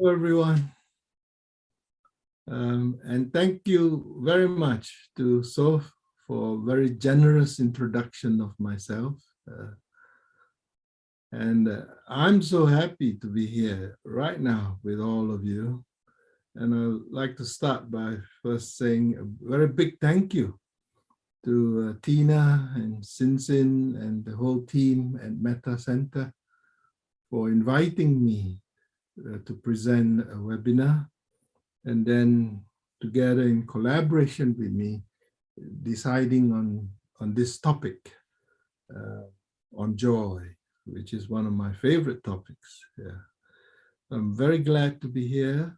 Hello, everyone. And thank you very much to Soph for a very generous introduction of myself. And I'm so happy to be here right now with all of you. And I'd like to start by first saying a very big thank you to Tina and Sinsin and the whole team at Metta Center for inviting me to present a webinar, and then together in collaboration with me, deciding on this topic on joy, which is one of my favorite topics. Yeah. I'm very glad to be here.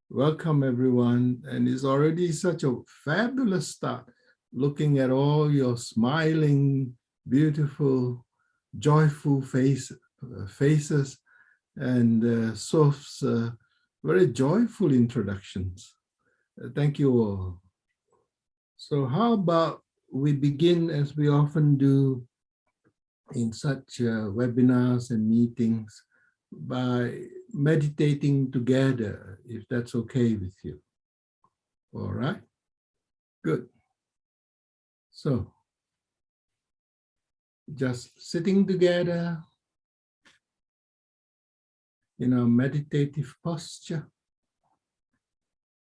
Welcome, everyone. And it's already such a fabulous start, looking at all your smiling, beautiful, joyful faces, and Soph's very joyful introductions. Thank you all. So how about we begin, as we often do in such webinars and meetings, by meditating together, if that's okay with you. All right? Good. So, just sitting together in a meditative posture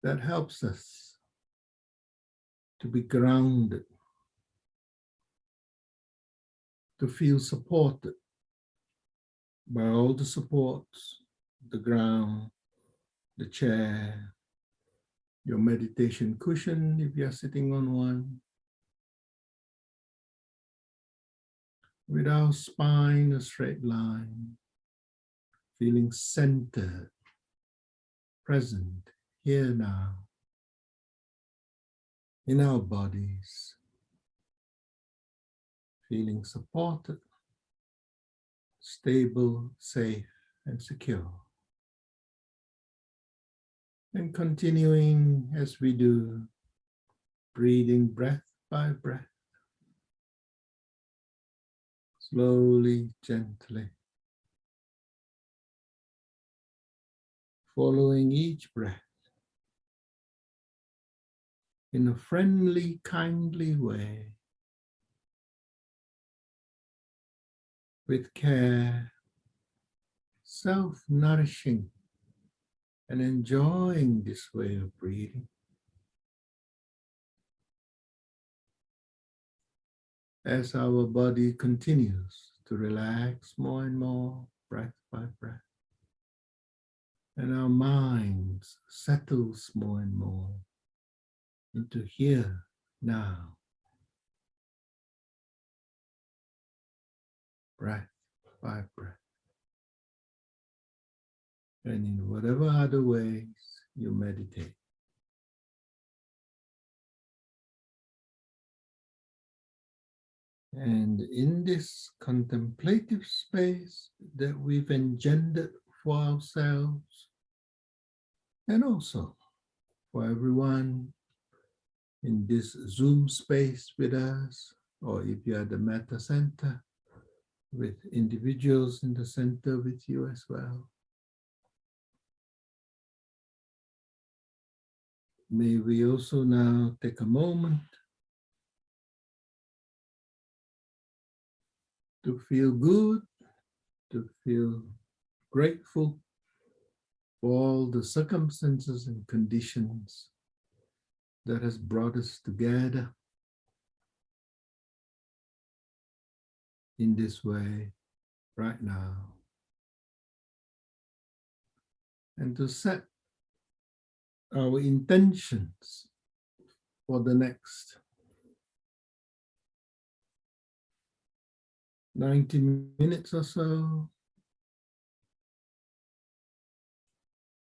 that helps us to be grounded, to feel supported by all the supports, the ground, the chair, your meditation cushion if you're sitting on one, with our spine a straight line, feeling centered, present, here now, in our bodies, feeling supported, stable, safe, and secure. And continuing as we do, breathing breath by breath, slowly, gently, following each breath in a friendly, kindly way, with care, self-nourishing, and enjoying this way of breathing. As our body continues to relax more and more, breath by breath, and our minds settles more and more into here, now, breath by breath. And in whatever other ways you meditate. And in this contemplative space that we've engendered for ourselves, and also for everyone in this Zoom space with us, or if you're at the Metta Center, with individuals in the center with you as well. May we also now take a moment to feel good, to feel grateful for all the circumstances and conditions that has brought us together in this way right now. And to set our intentions for the next 90 minutes or so,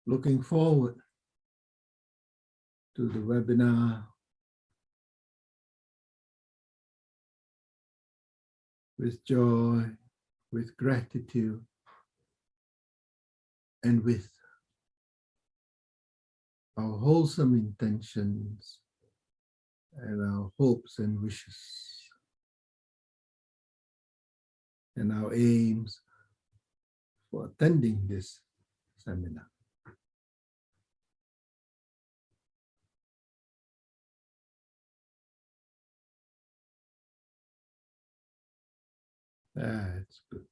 looking forward to the webinar with joy, with gratitude, and with our wholesome intentions and our hopes and wishes and our aims for attending this seminar. That's good.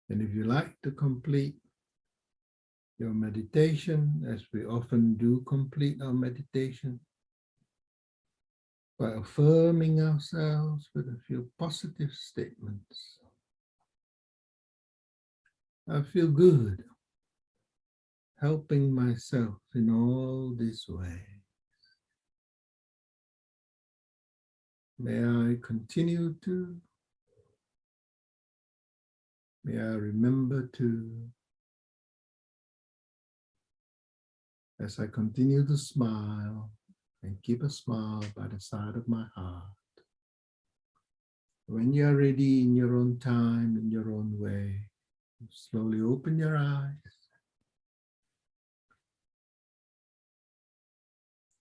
And if you like to complete your meditation, as we often do complete our meditation, by affirming ourselves with a few positive statements. I feel good helping myself in all this way. May I continue to, may I remember to, as I continue to smile and keep a smile by the side of my heart. When you are ready in your own time, in your own way, slowly open your eyes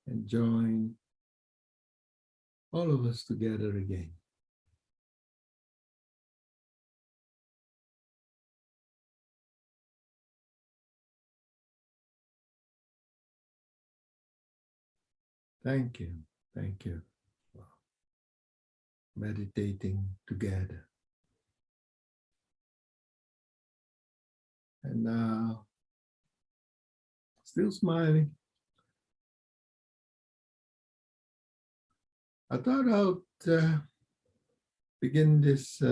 and join all of us together again. Thank you. Thank you for meditating together. And now, still smiling, I thought I'd begin this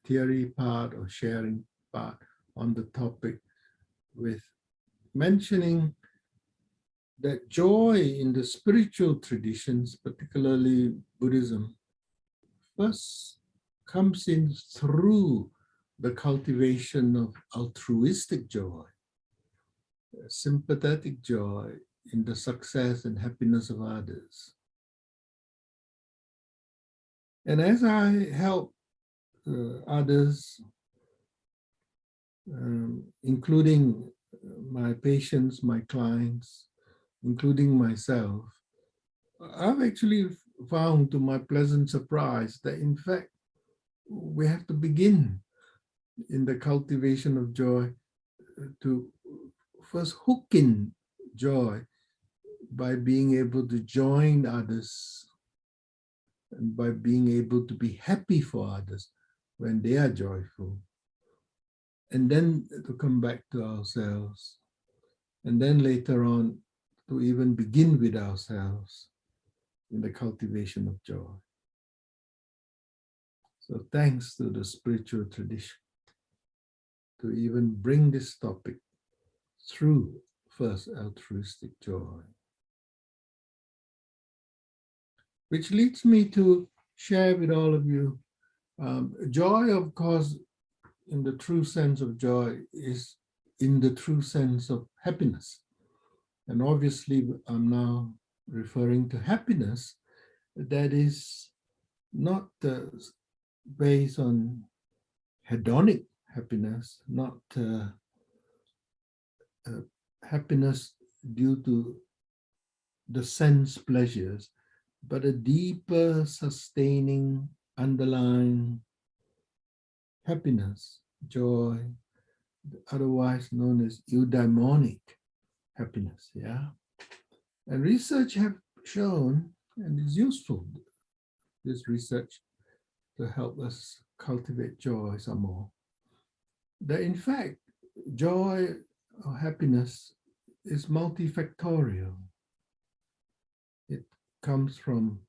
theory part or sharing part on the topic with mentioning that joy in the spiritual traditions, particularly Buddhism, first comes in through the cultivation of altruistic joy, sympathetic joy in the success and happiness of others. And as I help others, including my patients, my clients, including myself, I've actually found, to my pleasant surprise, that in fact, we have to begin in the cultivation of joy to first hook in joy by being able to join others and by being able to be happy for others when they are joyful. And then to come back to ourselves. And then later on, to even begin with ourselves in the cultivation of joy. So thanks to the spiritual tradition to even bring this topic through first altruistic joy. Which leads me to share with all of you, joy, of course, in the true sense of joy, is in the true sense of happiness. And obviously, I'm now referring to happiness that is not based on hedonic happiness, not happiness due to the sense pleasures, but a deeper, sustaining, underlying happiness, joy, otherwise known as eudaimonic happiness. Yeah, and research have shown, and is useful, this research, to help us cultivate joy some more, that in fact, joy or happiness is multifactorial. It comes from,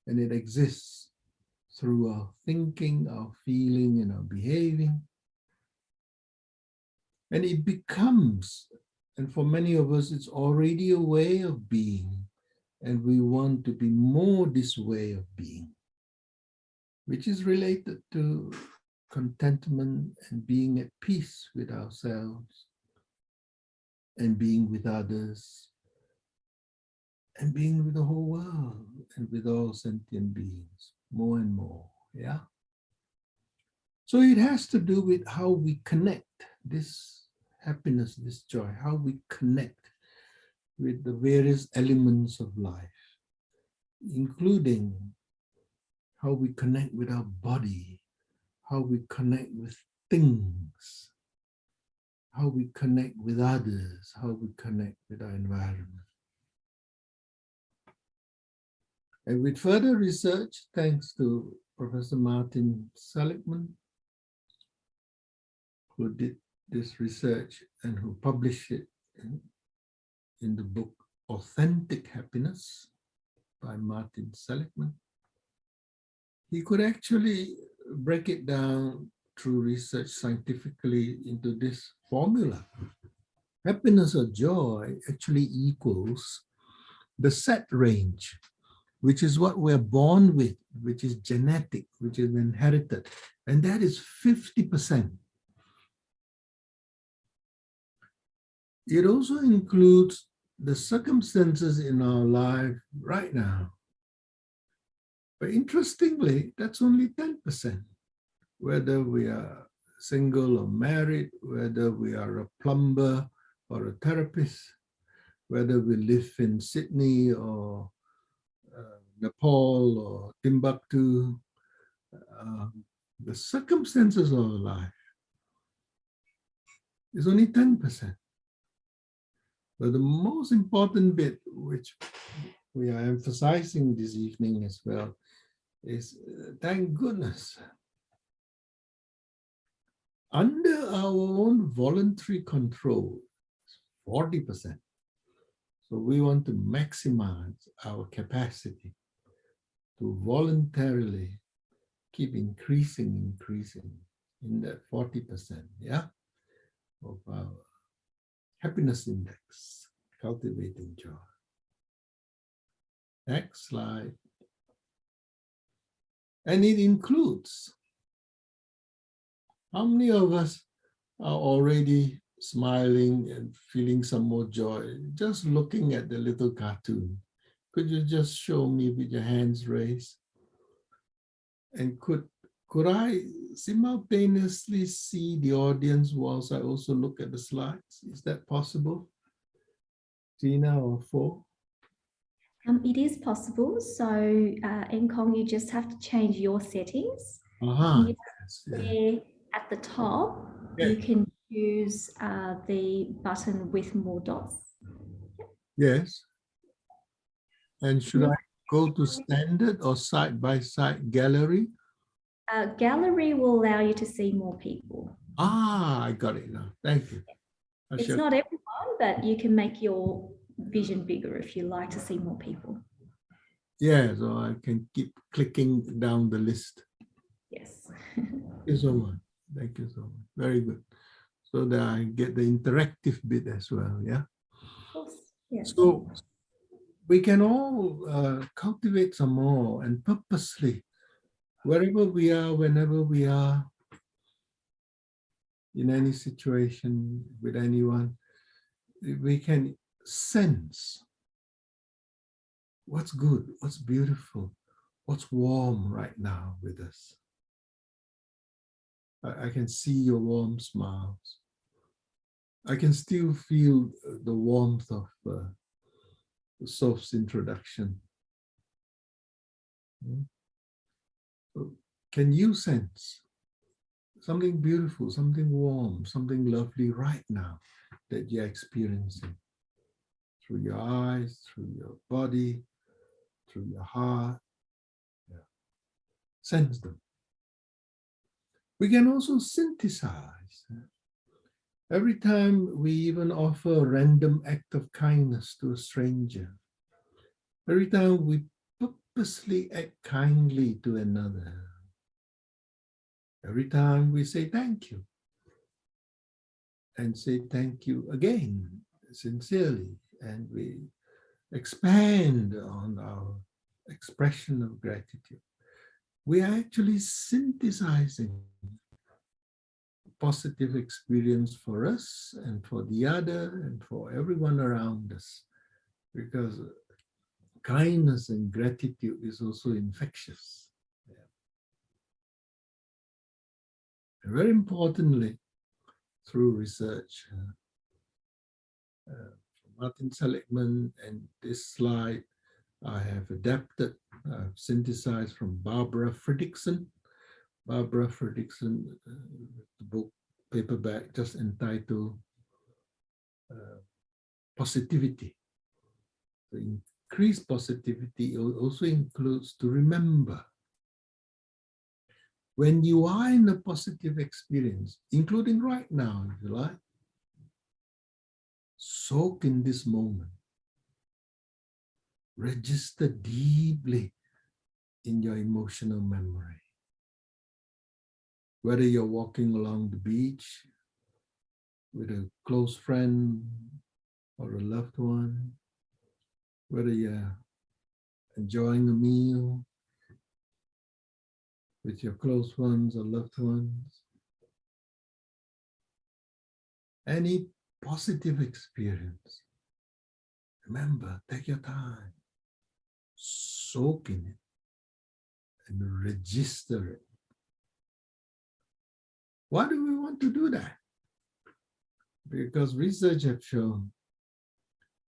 and it exists through our thinking, our feeling, and our behaving. And it becomes, and for many of us, it's already a way of being, and we want to be more this way of being, which is related to contentment and being at peace with ourselves and being with others and being with the whole world and with all sentient beings more and more. Yeah. So it has to do with how we connect this happiness, this joy, how we connect with the various elements of life, including how we connect with our body, how we connect with things, how we connect with others, how we connect with our environment. And with further research, thanks to Professor Martin Seligman, who did this research and who published it in the book Authentic Happiness by Martin Seligman. He could actually break it down through research scientifically into this formula. Happiness or joy actually equals the set range, which is what we're born with, which is genetic, which is inherited, and that is 50%. It also includes the circumstances in our life right now. But interestingly, that's only 10%. Whether we are single or married, whether we are a plumber or a therapist, whether we live in Sydney or Nepal or Timbuktu, the circumstances of our life is only 10%. But the most important bit, which we are emphasizing this evening as well, is thank goodness. Under our own voluntary control, 40%. So we want to maximize our capacity to voluntarily keep increasing in that 40%, yeah, of our happiness index, cultivating joy. Next slide. And it includes, how many of us are already smiling and feeling some more joy just looking at the little cartoon? Could you just show me with your hands raised? And could I simultaneously see the audience whilst I also look at the slides? Is that possible? Tina or Fo? It is possible. So, Eng-Kong, you just have to change your settings. There at the top, you can choose the button with more dots. Yes. And should I go to standard or side-by-side gallery? Gallery will allow you to see more people. I got it now. Thank you. It's not everyone, but you can make your vision bigger if you like to see more people. Yeah, so I can keep clicking down the list. Yes. Thank you so much. Thank you so much. Very good. So that I get the interactive bit as well, yeah? Of course, yes. So we can all cultivate some more and purposely, wherever we are, whenever we are, in any situation with anyone, we can sense what's good, what's beautiful, what's warm right now with us. I can see your warm smiles. I can still feel the warmth of Soph's introduction. So can you sense something beautiful, something warm, something lovely right now that you're experiencing? Through your eyes, through your body, through your heart. Yeah. Sense them. We can also synthesize. Every time we even offer a random act of kindness to a stranger, every time we purposely act kindly to another, every time we say thank you, and say thank you again, sincerely, and we expand on our expression of gratitude, we are actually synthesizing positive experience for us and for the other and for everyone around us, because kindness and gratitude is also infectious. Yeah. And very importantly, through research, Martin Seligman, and this slide I have adapted, synthesized from Barbara Fredrickson. Barbara Fredrickson, the book, paperback, just entitled Positivity. So increased positivity also includes to remember When you are in a positive experience, including right now, if you like, soak in this moment. Register deeply in your emotional memory. Whether you're walking along the beach with a close friend or a loved one, whether you're enjoying a meal with your close ones or loved ones, any positive experience, remember, take your time, soak in it, and register it. Why do we want to do that? Because research has shown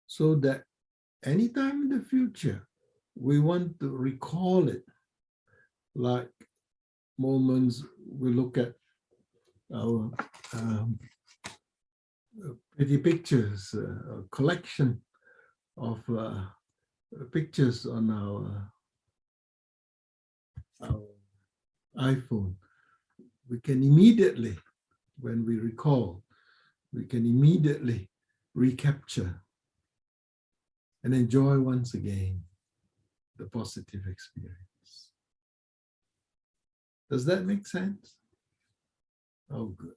so that anytime in the future, we want to recall it, like moments we look at our pretty pictures, a collection of pictures on our iPhone. We can immediately, when we recall, we can immediately recapture and enjoy once again the positive experience. Does that make sense? Oh, good,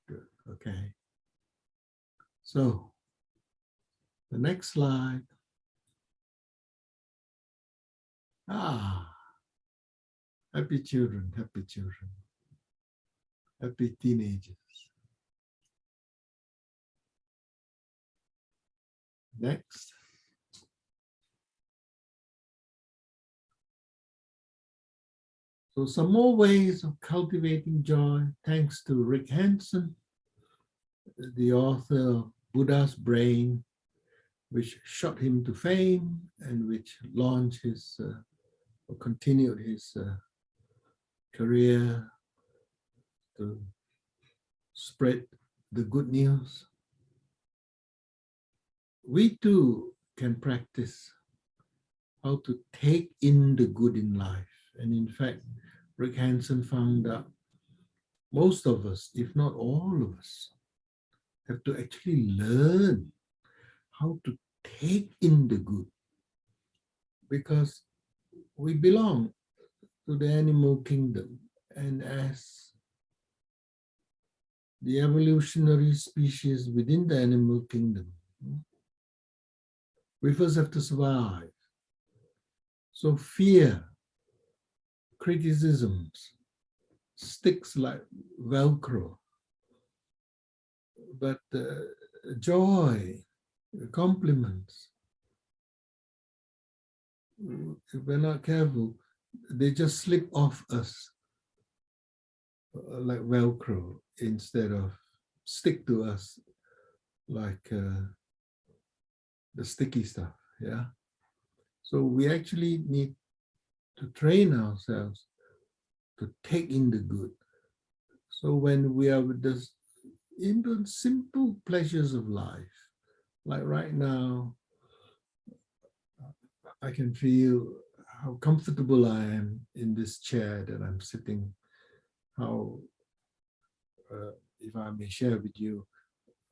good, okay. So, the next slide. Happy children, happy teenagers. Next. So some more ways of cultivating joy, thanks to Rick Hanson, the author of Buddha's Brain, which shot him to fame and which launched his, or continued his career to spread the good news. We too can practice how to take in the good in life. And in fact, Rick Hanson found that most of us, if not all of us, have to actually learn how to take in the good, because we belong to the animal kingdom, and as the evolutionary species within the animal kingdom, we first have to survive. So fear, criticisms, sticks like Velcro, but joy, compliments, if we're not careful, they just slip off us like Velcro instead of stick to us like the sticky stuff, yeah? So we actually need to train ourselves to take in the good. So when we are with this, even simple pleasures of life, like right now, I can feel how comfortable I am in this chair that I'm sitting, how, if I may share with you,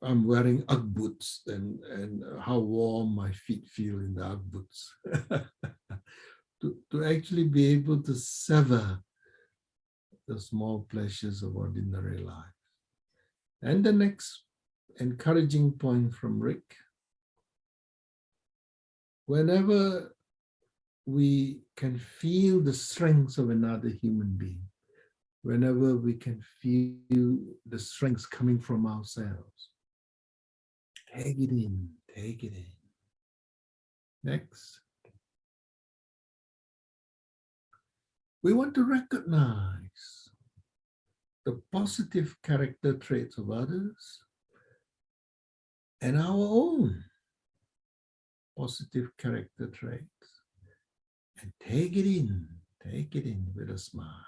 I'm wearing Ugg boots and how warm my feet feel in the Ugg boots. to actually be able to sever the small pleasures of ordinary life. And the next encouraging point from Rick, whenever we can feel the strengths of another human being, whenever we can feel the strengths coming from ourselves, take it in, take it in. Next. We want to recognize the positive character traits of others and our own positive character traits, and take it in with a smile.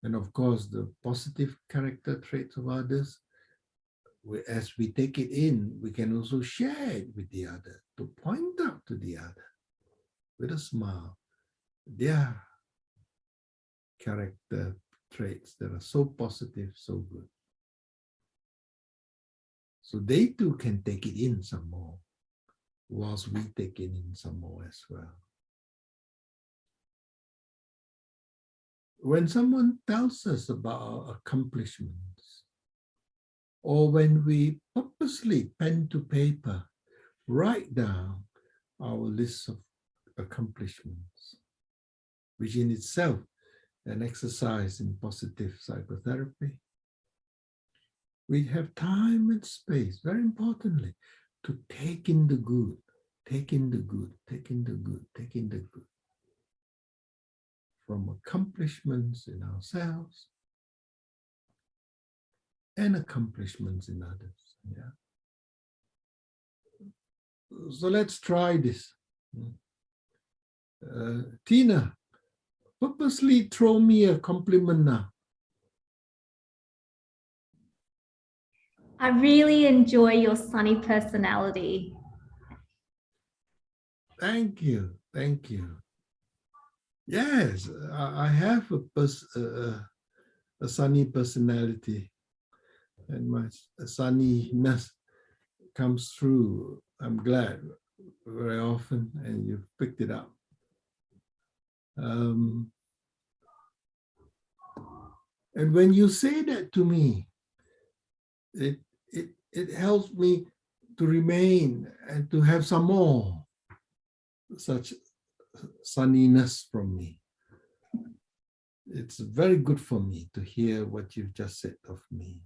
And of course, the positive character traits of others, as we take it in, we can also share it with the other, to point out to the other with a smile their character traits that are so positive, so good. So they too can take it in some more, whilst we take it in some more as well. When someone tells us about our accomplishments, or when we purposely pen to paper write down our list of accomplishments, which in itself an exercise in positive psychotherapy, we have time and space, very importantly, to take in the good, take in the good, take in the good, take in the good. From accomplishments in ourselves and accomplishments in others. Yeah. So let's try this. Tina, purposely throw me a compliment now. I really enjoy your sunny personality. Thank you. Thank you. Yes, I have a sunny personality, and my sunniness comes through. I'm glad very often, and you've picked it up. And when you say that to me, it helps me to remain and to have some more such sunniness from me. It's very good for me to hear what you've just said of me.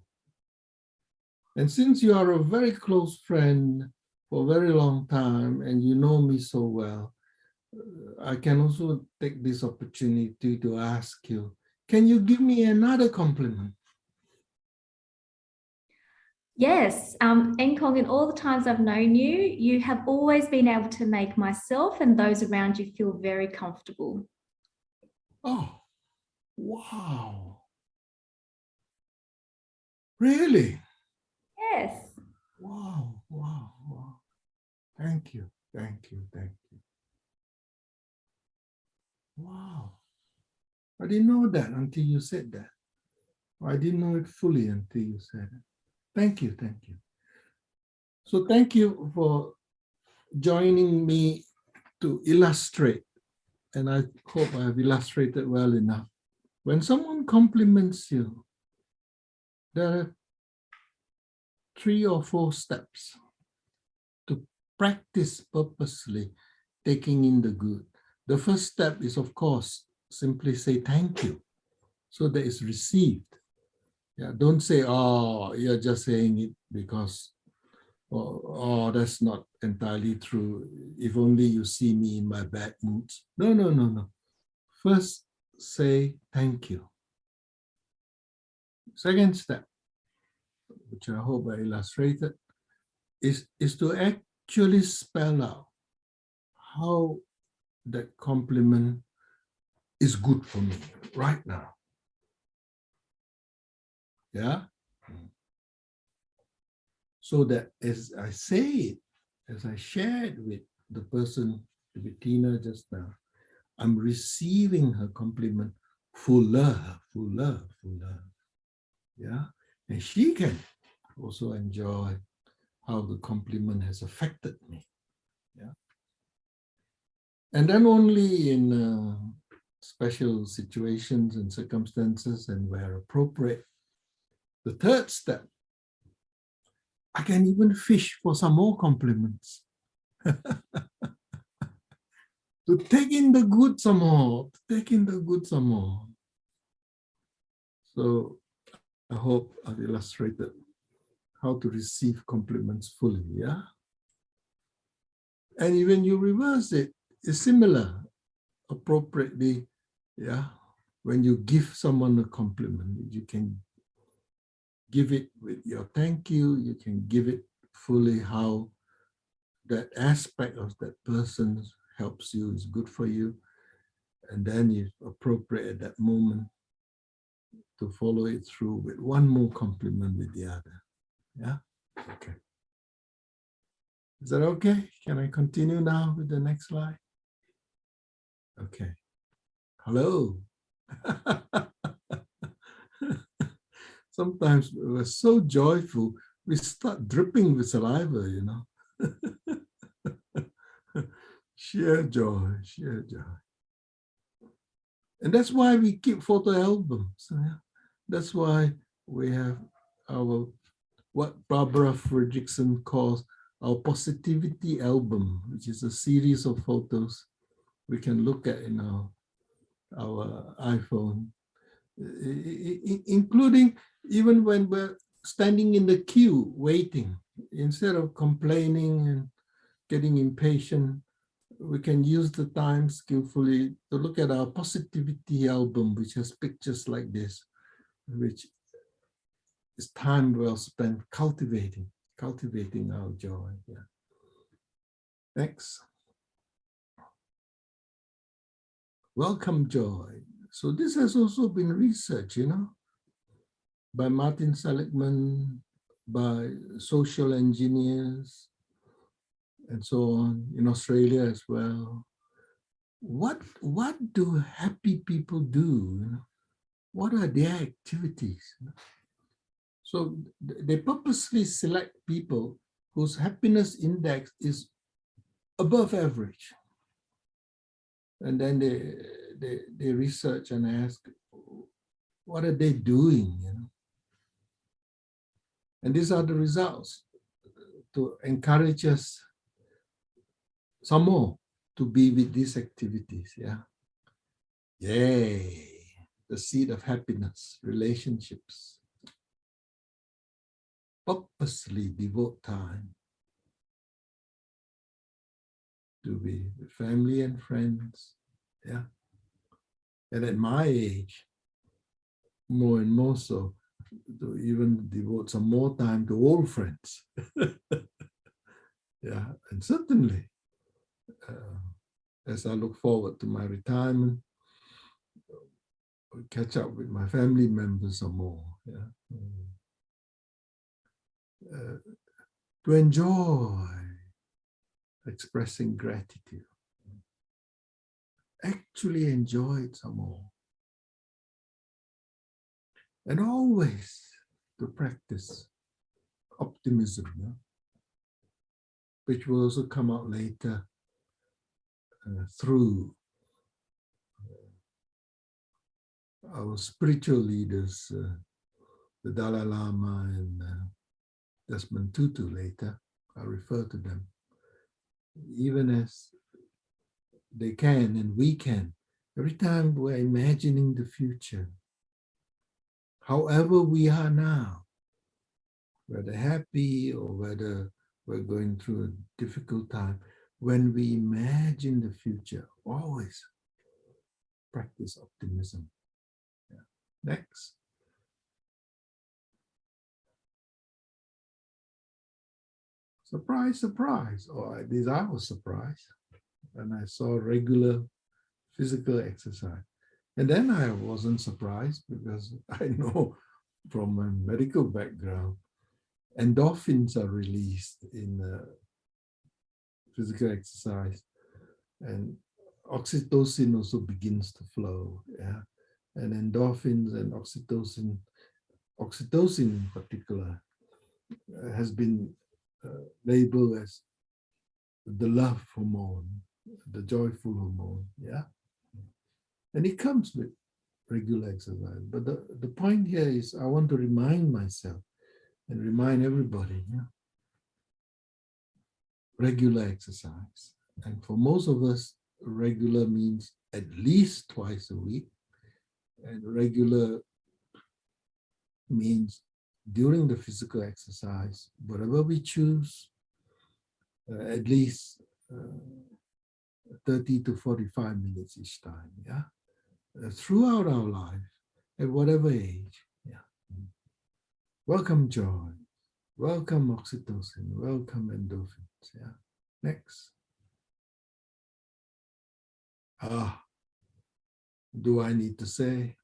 And since you are a very close friend for a very long time and you know me so well, I can also take this opportunity to ask you, can you give me another compliment? Yes, Eng-Kong, in all the times I've known you, you have always been able to make myself and those around you feel very comfortable. Oh, wow. Really? Yes. Wow, wow, wow. Thank you, thank you, thank you. Wow. I didn't know that until you said that. I didn't know it fully until you said it. Thank you, thank you. So thank you for joining me to illustrate, and I hope I have illustrated well enough. When someone compliments you, there are 3 or 4 steps to practice purposely taking in the good. The first step is, of course, simply say thank you, so that it's received. Yeah, don't say, oh, you're just saying it because, oh, that's not entirely true. If only you see me in my bad moods. No, no, no, no. First, say thank you. Second step, which I hope I illustrated, is to actually spell out how that compliment is good for me right now. Yeah? So that as I say it, as I shared with the person, with Tina just now, I'm receiving her compliment full love, full love, full love. Yeah? And she can also enjoy how the compliment has affected me. Yeah? And then only in special situations and circumstances and where appropriate, the third step, I can even fish for some more compliments. To take in the good some more, to take in the good some more. So I hope I've illustrated how to receive compliments fully, yeah? And when you reverse it, it's similar, appropriately, yeah? When you give someone a compliment, you can give it with your thank you, you can give it fully how that aspect of that person helps you, is good for you, and then you appropriate at that moment to follow it through with one more compliment with the other. Yeah? Okay. Is that okay? Can I continue now with the next slide? Okay. Hello. sometimes we're so joyful, we start dripping with saliva, you know. Sheer joy, sheer joy. And that's why we keep photo albums. Yeah? That's why we have our, what Barbara Fredrickson calls our positivity album, which is a series of photos we can look at in our iPhone, including even when we're standing in the queue waiting. Instead of complaining and getting impatient, we can use the time skillfully to look at our positivity album, which has pictures like this, which is time well spent cultivating our joy. Yeah. Next. Welcome joy. So this has also been researched, you know, by Martin Seligman, by social engineers, and so on, in Australia as well. What do happy people do? You know? What are their activities? So they purposely select people whose happiness index is above average. And then they research and ask, what are they doing? You know? And these are the results to encourage us some more to be with these activities. Yeah. Yay. The seed of happiness, relationships. Purposely devote time to be with family and friends. Yeah. And at my age, more and more so, to even devote some more time to old friends. Yeah. And certainly, as I look forward to my retirement, catch up with my family members some more. Yeah. To enjoy expressing gratitude. Actually enjoy it some more. And always to practice optimism, yeah? Which will also come out later through our spiritual leaders, the Dalai Lama and Desmond Tutu later. I'll refer to them. Even as they can and we can, every time we're imagining the future, however we are now, whether happy or whether we're going through a difficult time, when we imagine the future, always practice optimism. Yeah. Next. Surprise, surprise. Or at least I was surprised when I saw regular physical exercise. And then I wasn't surprised because I know from my medical background, endorphins are released in physical exercise, and oxytocin also begins to flow. Yeah, and endorphins and oxytocin in particular, has been labeled as the love hormone, the joyful hormone. Yeah, and it comes with regular exercise. But the point here is I want to remind myself and remind everybody, yeah, regular exercise. And for most of us, regular means at least twice a week. And regular means during the physical exercise, whatever we choose, at least 30 to 45 minutes each time, yeah? Throughout our life, at whatever age, yeah. Welcome joy, welcome oxytocin, welcome endorphins, yeah. Next. Do I need to say,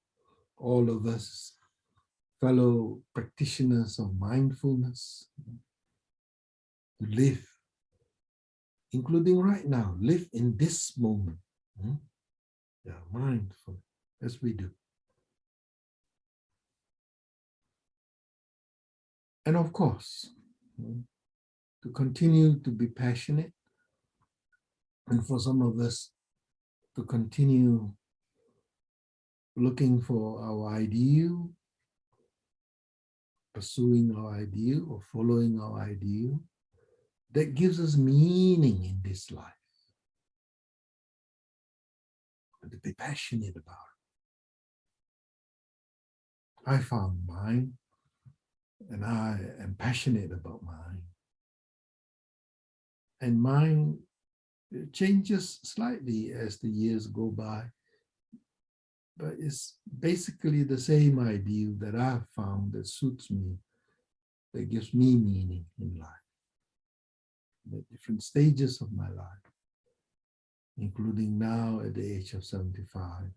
all of us fellow practitioners of mindfulness, to live, including right now, live in this moment. Yeah, mindful, as we do. And of course, to continue to be passionate, and for some of us to continue looking for our ideal, pursuing our ideal or following our ideal, that gives us meaning in this life. And to be passionate about it. I found mine, and I am passionate about mine. And mine changes slightly as the years go by, but it's basically the same ideal that I've found that suits me, that gives me meaning in life. The different stages of my life, including now at the age of 75,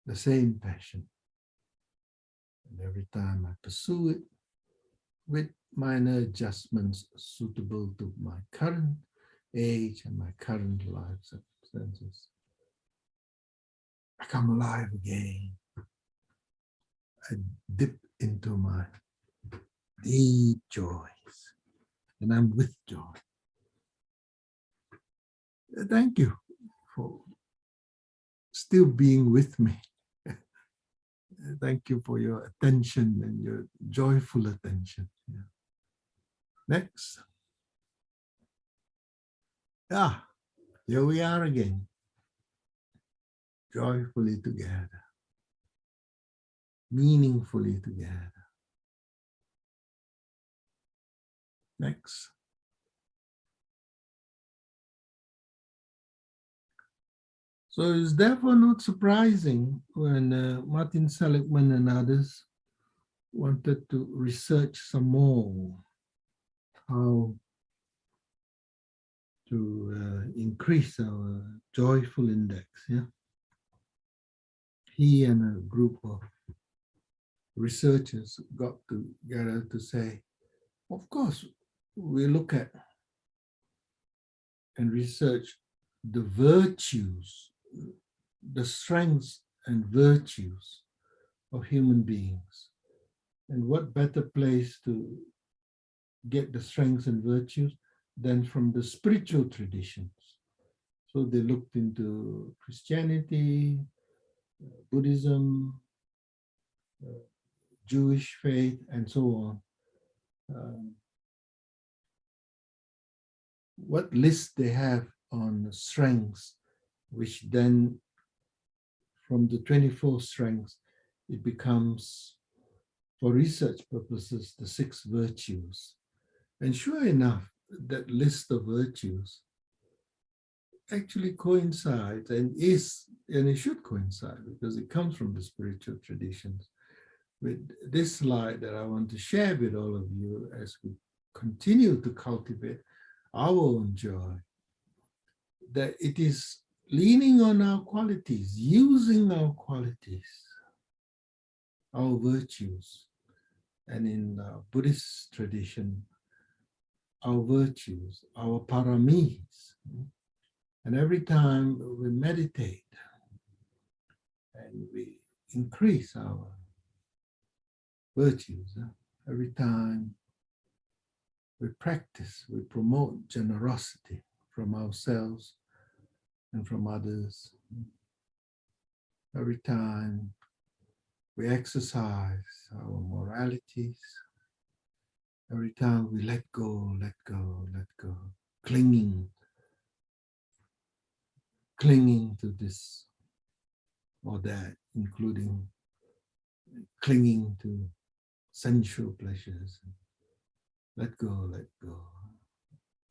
the same passion. And every time I pursue it with minor adjustments suitable to my current age and my current life circumstances, I come alive again. I dip into my deep joys, and I'm with joy. Thank you for still being with me. Thank you for your attention and your joyful attention. Yeah. Next. Here we are again, joyfully together, meaningfully together. Next. So it's therefore not surprising when Martin Seligman and others wanted to research some more how to increase our joyful index. Yeah, he and a group of researchers got together to say, of course, we look at and research the virtues, the strengths and virtues of human beings. And what better place to get the strengths and virtues than from the spiritual traditions? So they looked into Christianity, Buddhism, Jewish faith, and so on. What list they have on strengths, which then from the 24 strengths, it becomes, for research purposes, the 6 virtues. And sure enough, that list of virtues actually coincides and it should coincide because it comes from the spiritual traditions with this slide that I want to share with all of you as we continue to cultivate our own joy, that it is leaning on our qualities, using our qualities, our virtues, and in the Buddhist tradition, our virtues, our paramis. And every time we meditate and we increase our virtues, every time we practice, we promote generosity from ourselves and from others. Every time we exercise our moralities, every time we let go, let go, let go, clinging to this or that, including clinging to sensual pleasures. Let go, let go.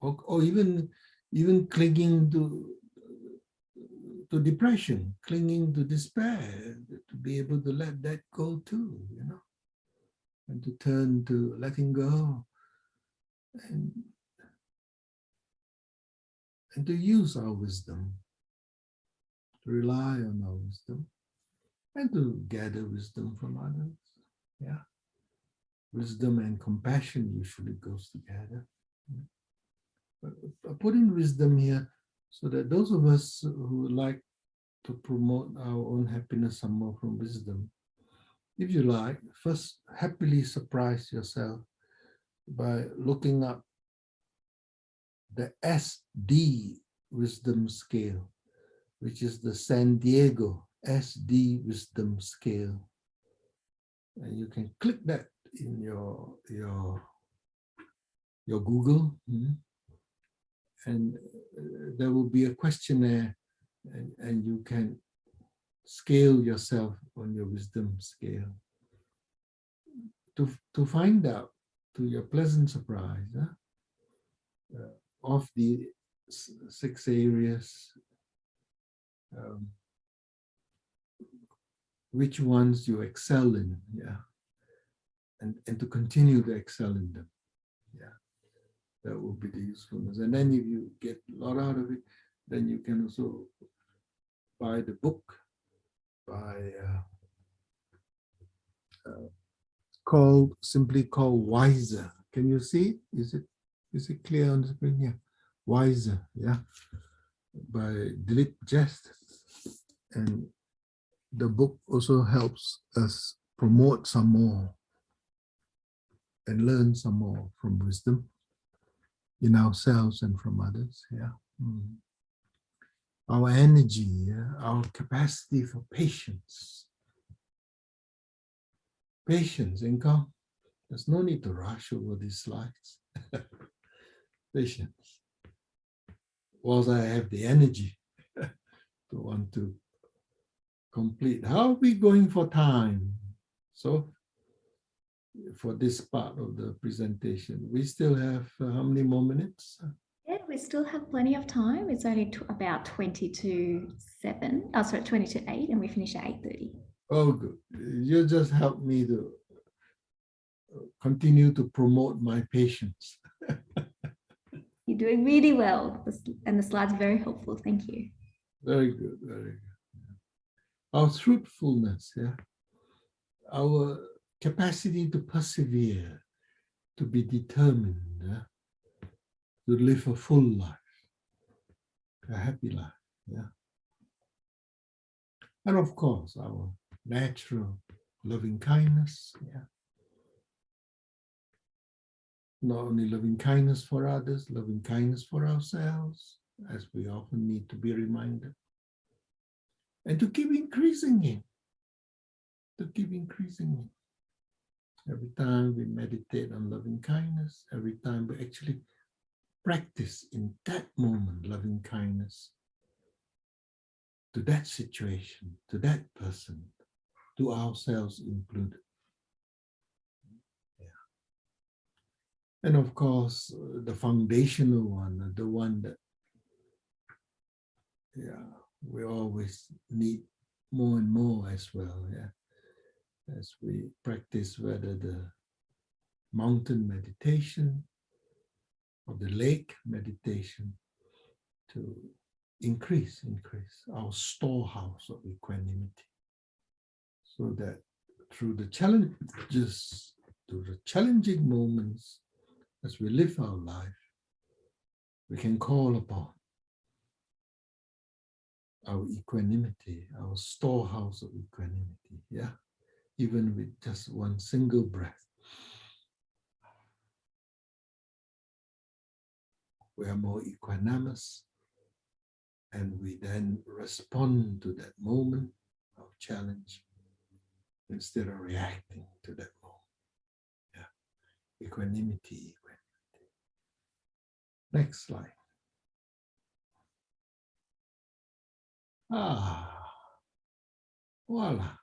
Or even clinging to depression, clinging to despair, to be able to let that go too, you know, and to turn to letting go and to use our wisdom, to rely on our wisdom, and to gather wisdom from others. Yeah. Wisdom and compassion usually goes together. But I put in wisdom here so that those of us who would like to promote our own happiness some more from wisdom, if you like, first happily surprise yourself by looking up the SD wisdom scale, which is the San Diego SD wisdom scale. And you can click that in your Google, and there will be a questionnaire, and you can scale yourself on your wisdom scale to find out, to your pleasant surprise, of the 6 areas, which ones you excel in, and to continue to excel in them. That will be the usefulness. And then if you get a lot out of it, then you can also buy the book by simply called Wiser. Can you see? Is it clear on the screen here? Wiser, by Dilip Jest. And the book also helps us promote some more and learn some more from wisdom in ourselves and from others. Our energy, our capacity for patience. Patience, Eng-Kong. There's no need to rush over these slides. Patience. Whilst I have the energy to want to complete. How are we going for time? So, for this part of the presentation, we still have how many more minutes? Yeah, we still have plenty of time. It's only about 20 to 7. Oh, sorry, 20 to 8, and we finish at 8:30. Oh, good. You just help me to continue to promote my patience. You're doing really well, and the slides are very helpful. Thank you. Very good, very good. Our truthfulness, our capacity to persevere, to be determined, to live a full life, a happy life, And of course, our natural loving kindness, Not only loving kindness for others, loving kindness for ourselves, as we often need to be reminded. And to keep increasing it. Every time we meditate on loving kindness, every time we actually practice in that moment loving kindness to that situation, to that person, to ourselves included. And of course, the foundational one, the one that, we always need more and more as well, as we practice whether the mountain meditation or the lake meditation, to increase our storehouse of equanimity, so that through the challenges, through the challenging moments as we live our life, we can call upon our equanimity, our storehouse of equanimity, even with just one single breath. We are more equanimous, and we then respond to that moment of challenge instead of reacting to that moment. Equanimity. Next slide. Voila.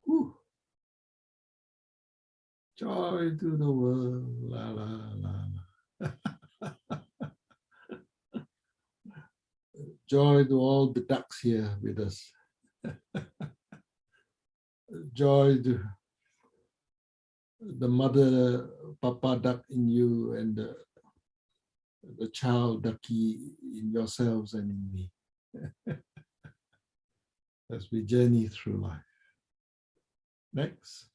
Ooh. Joy to the world. La la la. Joy to all the ducks here with us. Joy to the mother, papa duck in you, and the child ducky in yourselves and in me. As we journey through life. Next.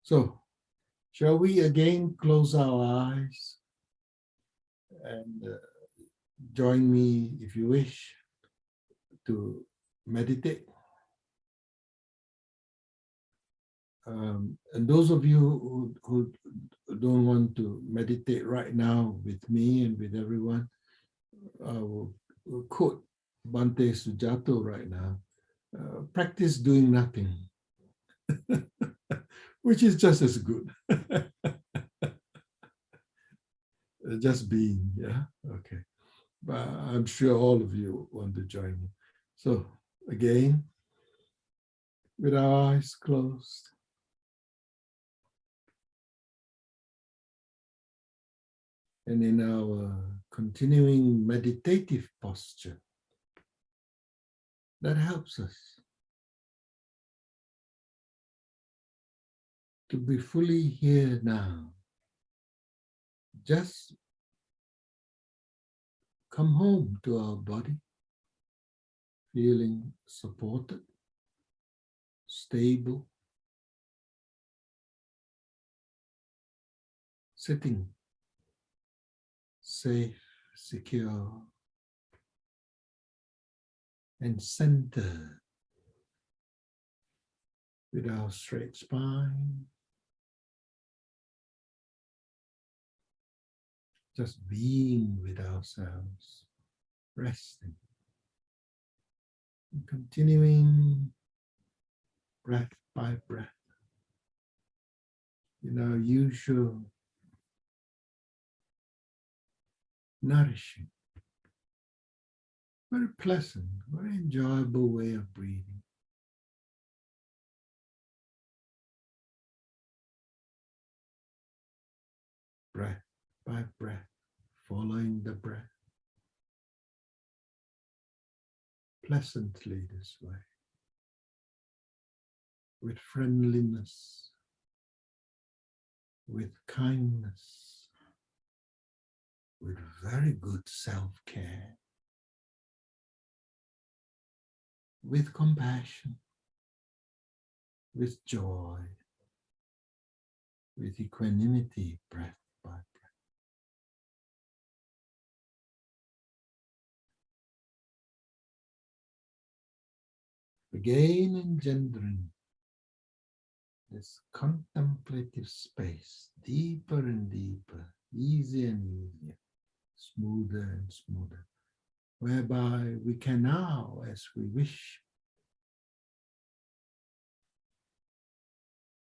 So, shall we again close our eyes and join me if you wish to meditate. And those of you who don't want to meditate right now with me and with everyone, I will quote Bhante Sujato right now. Practice doing nothing, which is just as good. Just being, yeah? Okay. But I'm sure all of you want to join me. So again, with our eyes closed, and in our continuing meditative posture, that helps us to be fully here now. Just come home to our body, feeling supported, stable, sitting safe, secure, and centered with our straight spine, just being with ourselves, resting, and continuing breath by breath in our usual nourishing, very pleasant, very enjoyable way of breathing. Breath by breath, following the breath pleasantly this way, with friendliness, with kindness, with very good self-care, with compassion, with joy, with equanimity, breath by breath. Again engendering this contemplative space, deeper and deeper, easier and easier, smoother and smoother, whereby we can now, as we wish,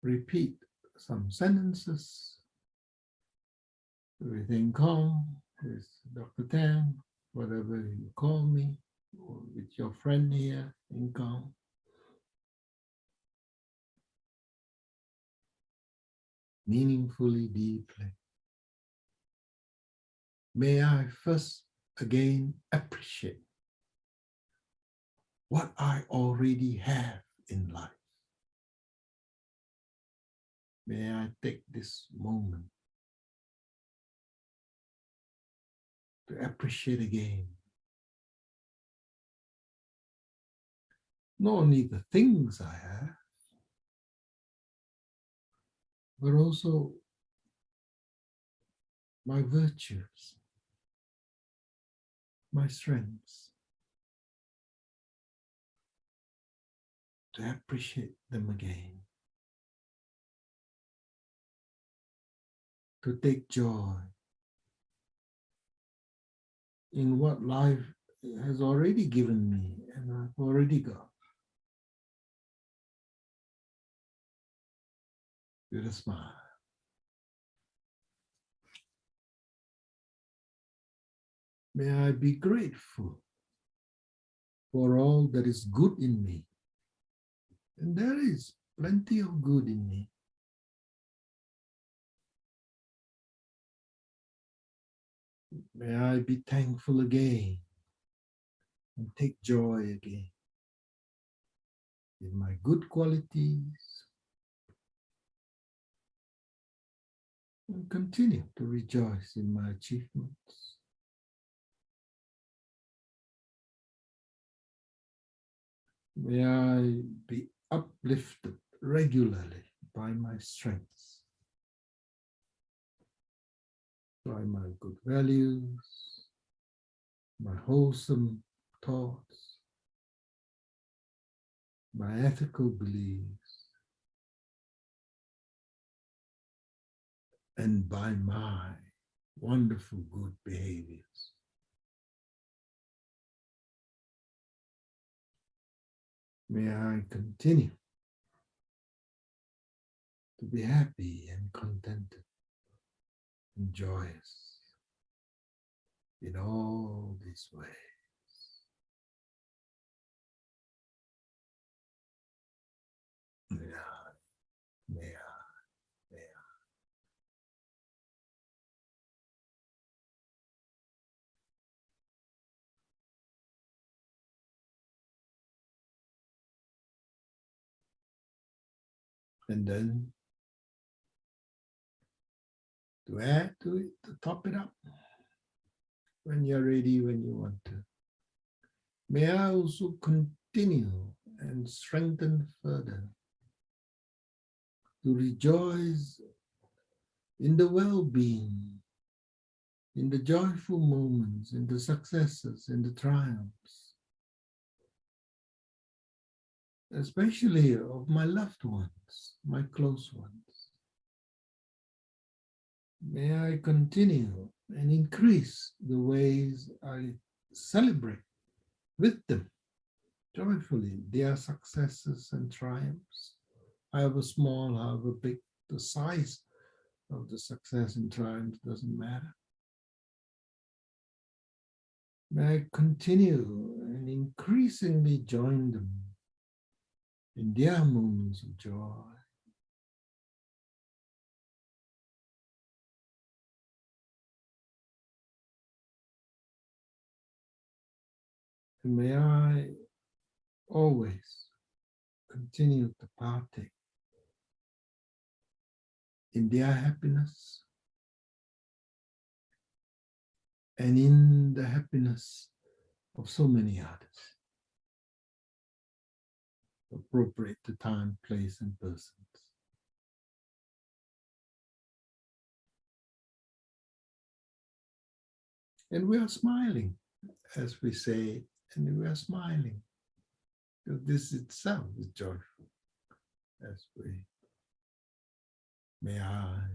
repeat some sentences with Eng-Kong, with Dr. Tan, whatever you call me, or with your friend here, Eng-Kong. Meaningfully, deeply. May I first again appreciate what I already have in life. May I take this moment to appreciate again not only the things I have, but also my virtues, my strengths, to appreciate them again, to take joy in what life has already given me and I've already got, with a smile. May I be grateful for all that is good in me. And there is plenty of good in me. May I be thankful again and take joy again in my good qualities and continue to rejoice in my achievements. May I be uplifted regularly by my strengths, by my good values, my wholesome thoughts, my ethical beliefs, and by my wonderful good behaviors. May I continue to be happy and contented and joyous in all these ways. May I, may I, may I. And then to add to it, to top it up, when you're ready, when you want to. May I also continue and strengthen further to rejoice in the well-being, in the joyful moments, in the successes, in the triumphs, especially of my loved ones, my close ones. May I continue and increase the ways I celebrate with them joyfully their successes and triumphs, however small, however big, the size of the success and triumph doesn't matter. May I continue and increasingly join them in their moments of joy. And may I always continue to partake in their happiness and in the happiness of so many others, appropriate to time, place, and persons. And we are smiling, as we say, and we are smiling, because this itself is joyful, as we, may I,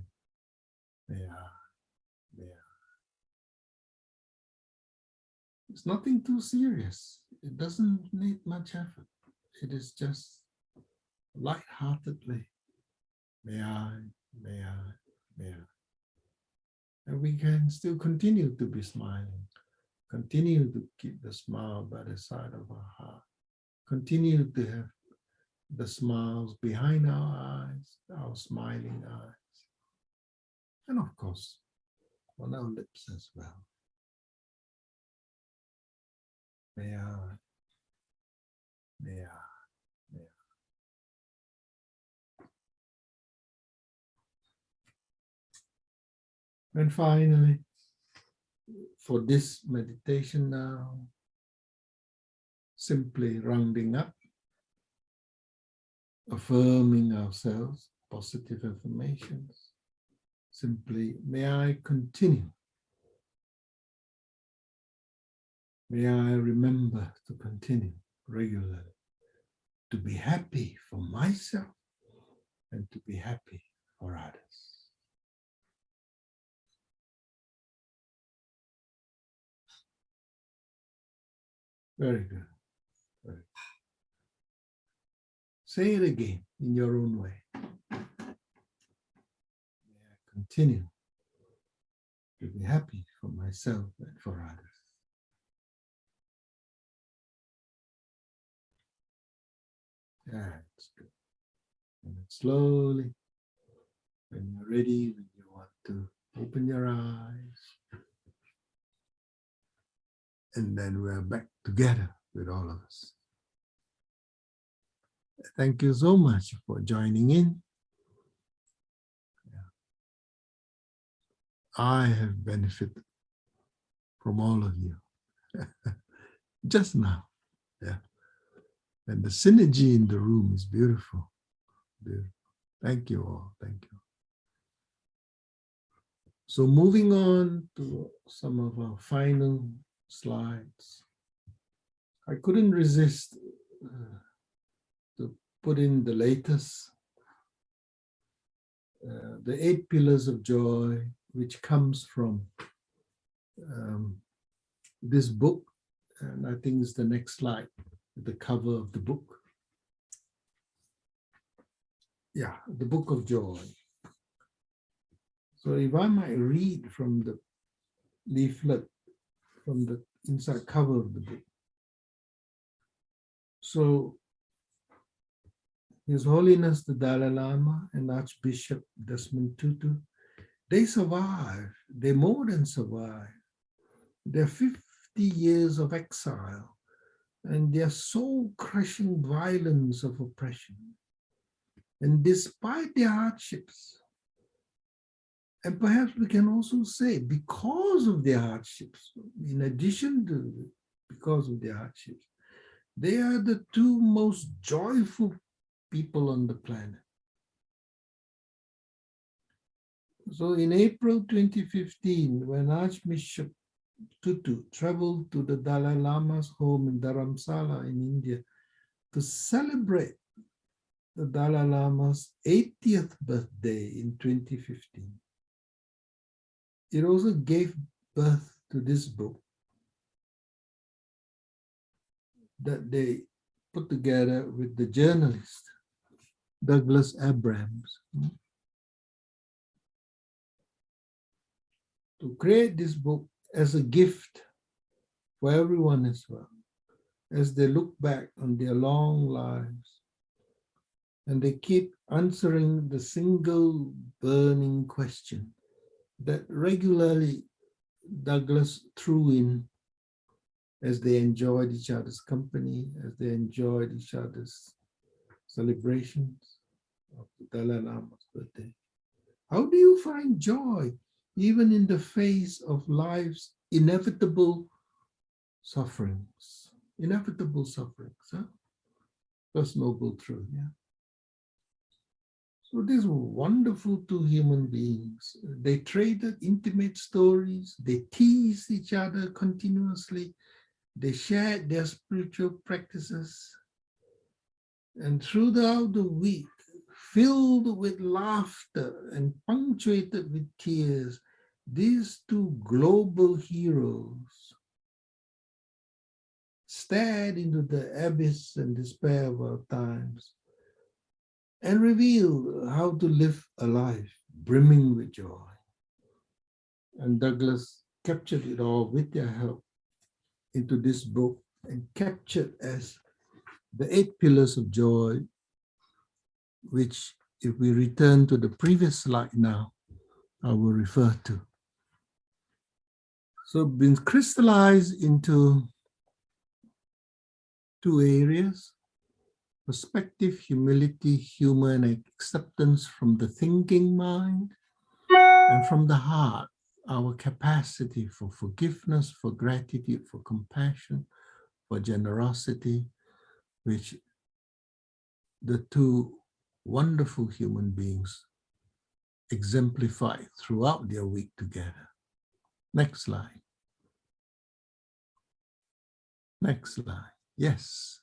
may I, may I. It's nothing too serious. It doesn't need much effort. It is just lightheartedly, may I, may I, may I. And we can still continue to be smiling, continue to keep the smile by the side of our heart, continue to have the smiles behind our eyes, our smiling eyes, and of course, on our lips as well. May I, may I, may I. And finally, for this meditation now, simply rounding up, affirming ourselves, positive affirmations. Simply, may I continue. May I remember to continue regularly to be happy for myself and to be happy for others. Very good. Very good. Say it again in your own way. May I continue to be happy for myself and for others. That's good. And then slowly, when you're ready, when you want to open your eyes, and then we're back together with all of us. Thank you so much for joining in. I have benefited from all of you just now. Yeah. And the synergy in the room is beautiful. Beautiful. Thank you all. Thank you. So moving on to some of our final slides. I couldn't resist to put in the latest, the 8 pillars of joy, which comes from this book. And I think it's the next slide, the cover of the book. Yeah, the Book of Joy. So if I might read from the leaflet, from the inside cover of the book. So His Holiness the Dalai Lama and Archbishop Desmond Tutu, they survive. They more than survive. They're 50 years of exile and their soul-crushing violence of oppression. And despite their hardships, and perhaps we can also say because of their hardships, in addition to because of their hardships, they are the 2 most joyful people on the planet. So in April 2015, when Archbishop Tutu traveled to the Dalai Lama's home in Dharamsala in India to celebrate the Dalai Lama's 80th birthday in 2015, it also gave birth to this book that they put together with the journalist Douglas Abrams to create this book as a gift for everyone as well, as they look back on their long lives and they keep answering the single burning question that regularly Douglas threw in as they enjoyed each other's company, as they enjoyed each other's celebrations of the Dalai Lama's birthday. How do you find joy even in the face of life's inevitable sufferings? Inevitable sufferings, huh? First noble truth, yeah. So these wonderful 2 human beings, they traded intimate stories, they teased each other continuously, they shared their spiritual practices, and throughout the week, filled with laughter and punctuated with tears, these 2 global heroes stared into the abyss and despair of our times and revealed how to live a life brimming with joy. And Douglas captured it all with their help into this book and captured as the 8 pillars of joy, which if we return to the previous slide now, I will refer to. So been crystallized into 2 areas: perspective, humility, humor, and acceptance from the thinking mind, and from the heart, our capacity for forgiveness, for gratitude, for compassion, for generosity, which the 2 wonderful human beings exemplify throughout their week together. Next slide. Next slide. Yes.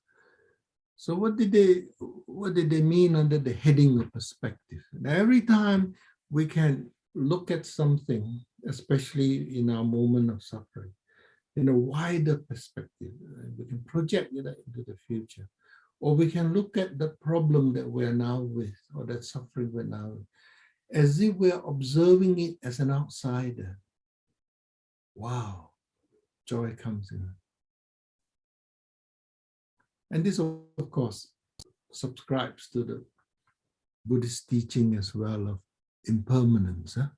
So what did they mean under the heading of perspective? And every time we can look at something, especially in our moment of suffering, in a wider perspective, we can project it into the future, or we can look at the problem that we're now with, or that suffering we're now with, as if we're observing it as an outsider. Wow, joy comes in. And this, of course, subscribes to the Buddhist teaching as well of impermanence, huh?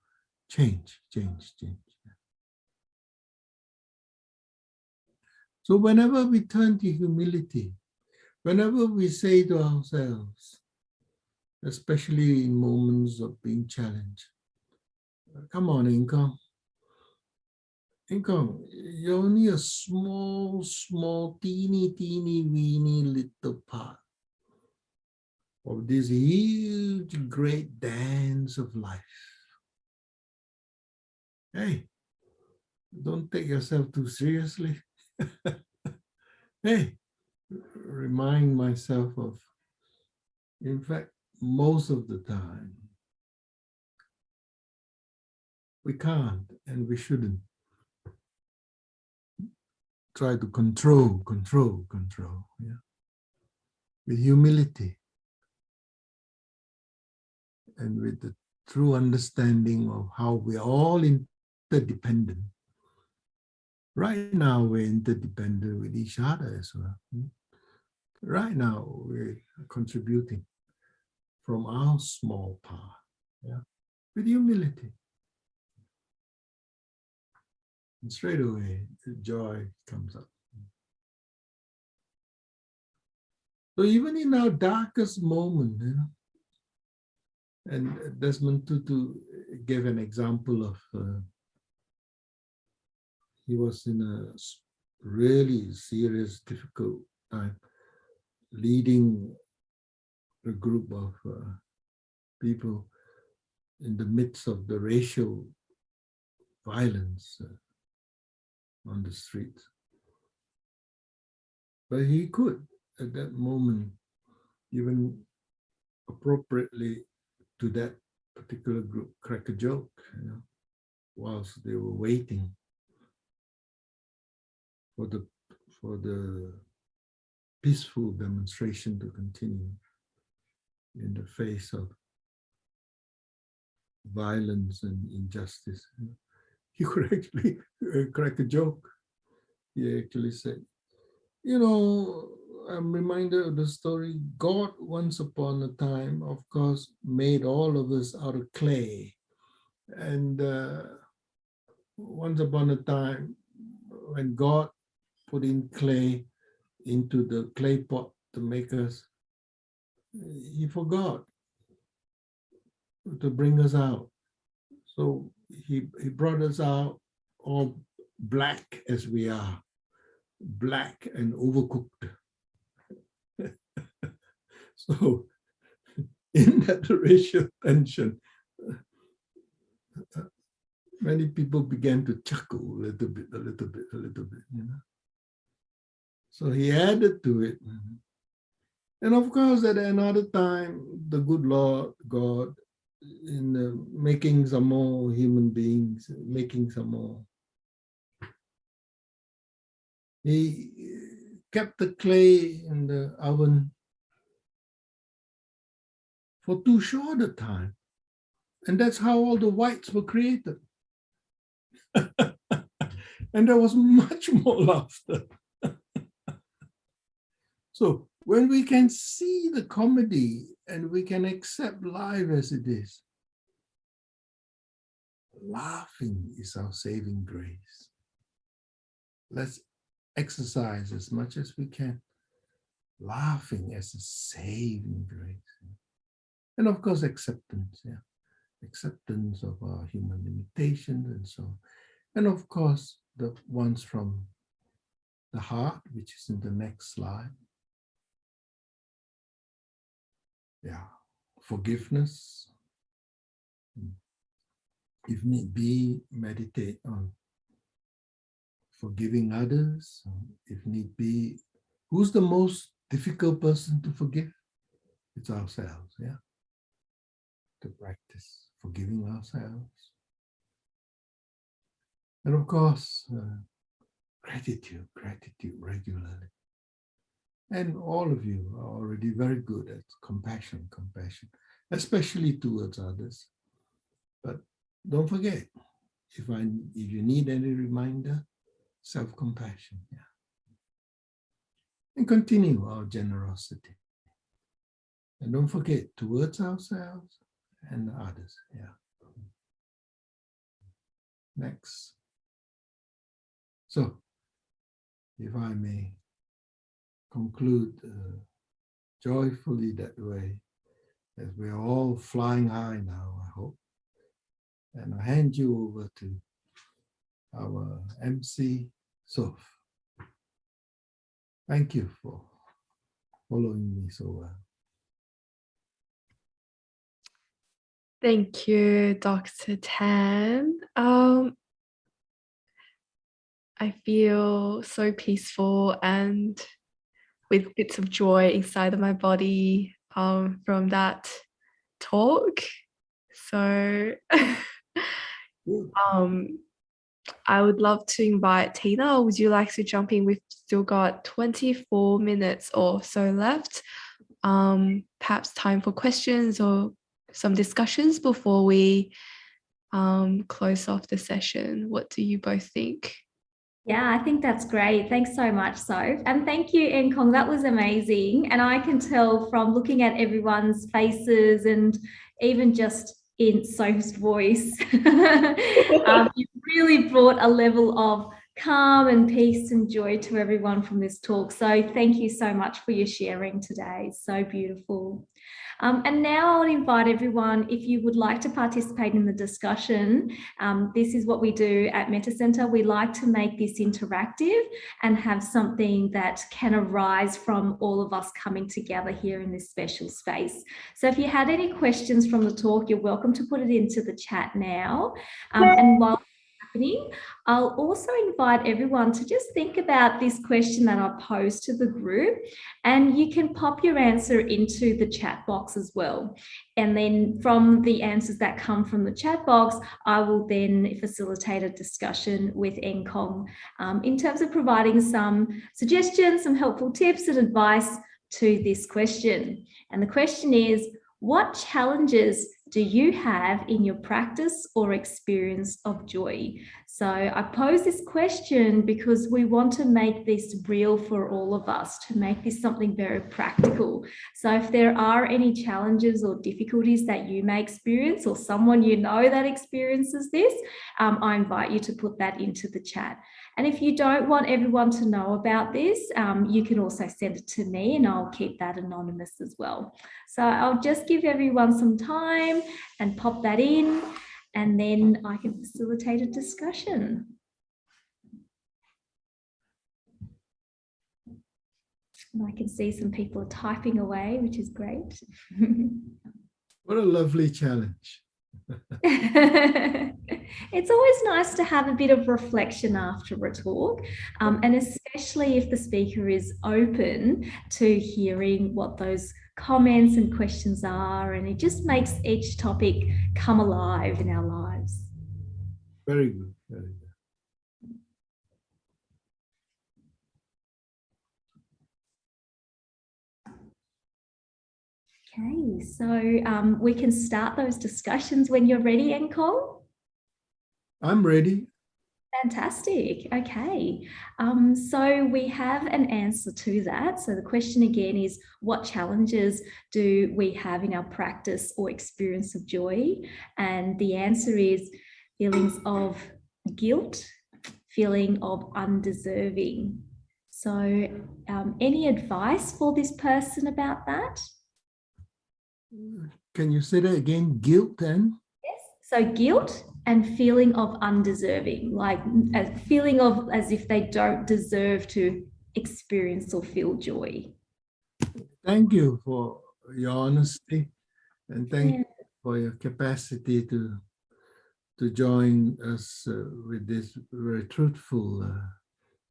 Change. So whenever we turn to humility, whenever we say to ourselves, especially in moments of being challenged, come on, Eng-Kong. Eng-Kong, you're only a small, teeny, weeny little part of this huge, great dance of life. Hey, Don't take yourself too seriously. Hey, remind myself of, in fact, most of the time, we can't and we shouldn't try to control. Yeah? With humility and with the true understanding of how we're all interdependent. Right now, we're interdependent with each other as well. Right now, we're contributing from our small part, yeah? With humility. And straight away, the joy comes up. So even in our darkest moment, you know, and Desmond Tutu gave an example of, he was in a really serious, difficult time, leading a group of people in the midst of the racial violence on the street. But he could, at that moment, even appropriately to that particular group, crack a joke, you know, whilst they were waiting for the peaceful demonstration to continue in the face of violence and injustice. He could actually crack a joke. He actually said, you know, I'm reminded of the story. God, once upon a time, of course, made all of us out of clay. And once upon a time, when God put in clay into the clay pot to make us, he forgot to bring us out. So he brought us out all black as we are, black and overcooked. So in that racial tension, many people began to chuckle a little bit, you know. So he added to it. And of course, at another time, the good Lord God, in making some more human beings, making some more, he kept the clay in the oven for too short a time. And that's how all the whites were created. And there was much more laughter. So when we can see the comedy and we can accept life as it is, laughing is our saving grace. Let's exercise as much as we can, laughing as a saving grace. And of course, acceptance, yeah. Acceptance of our human limitations and so on. And of course, the ones from the heart, which is in the next slide. Yeah, forgiveness. If need be, meditate on forgiving others. If need be, who's the most difficult person to forgive? It's ourselves, yeah. To practice forgiving ourselves. And of course, gratitude regularly. And all of you are already very good at compassion, especially towards others. But don't forget, if you need any reminder, self-compassion, yeah. And continue our generosity. And don't forget, towards ourselves and others, yeah. Next. So, if I may conclude joyfully that way, as we're all flying high now, I hope. And I hand you over to our MC, Soph. Thank you for following me so well. Thank you, Dr. Tan. I feel so peaceful and with bits of joy inside of my body from that talk. So I would love to invite Tina. Would you like to jump in? We've still got 24 minutes or so left. Perhaps time for questions or some discussions before we close off the session. What do you both think? Yeah, I think that's great. Thanks so much, Soph. And thank you, Eng-Kong. That was amazing. And I can tell from looking at everyone's faces and even just in Soph's voice, you really brought a level of calm and peace and joy to everyone from this talk. So thank you so much for your sharing today. It's so beautiful. And now I'll invite everyone, if you would like to participate in the discussion, this is what we do at Metta Centre. We like to make this interactive and have something that can arise from all of us coming together here in this special space. So if you had any questions from the talk, you're welcome to put it into the chat now. And while happening, I'll also invite everyone to just think about this question that I posed to the group, and you can pop your answer into the chat box as well. And then from the answers that come from the chat box, I will then facilitate a discussion with Eng-Kong in terms of providing some suggestions, some helpful tips and advice to this question. And the question is, what challenges do you have in your practice or experience of joy? So I pose this question because we want to make this real for all of us, to make this something very practical. So if there are any challenges or difficulties that you may experience, or someone you know that experiences this, I invite you to put that into the chat. And if you don't want everyone to know about this, you can also send it to me and I'll keep that anonymous as well. So I'll just give everyone some time and pop that in, and then I can facilitate a discussion. And I can see some people are typing away, which is great. What a lovely challenge. It's always nice to have a bit of reflection after a talk, and especially if the speaker is open to hearing what those comments and questions are, and it just makes each topic come alive in our lives. Very good, very good. Okay, so we can start those discussions when you're ready, Eng-Kong. I'm ready. Fantastic. Okay. So we have an answer to that. So the question again is, what challenges do we have in our practice or experience of joy? And the answer is feelings of guilt, feeling of undeserving. So any advice for this person about that? Can you say that again? Guilt and? Yes. So guilt and feeling of undeserving, like a feeling of as if they don't deserve to experience or feel joy. Thank you for your honesty, and thank you for your capacity to join us with this very truthful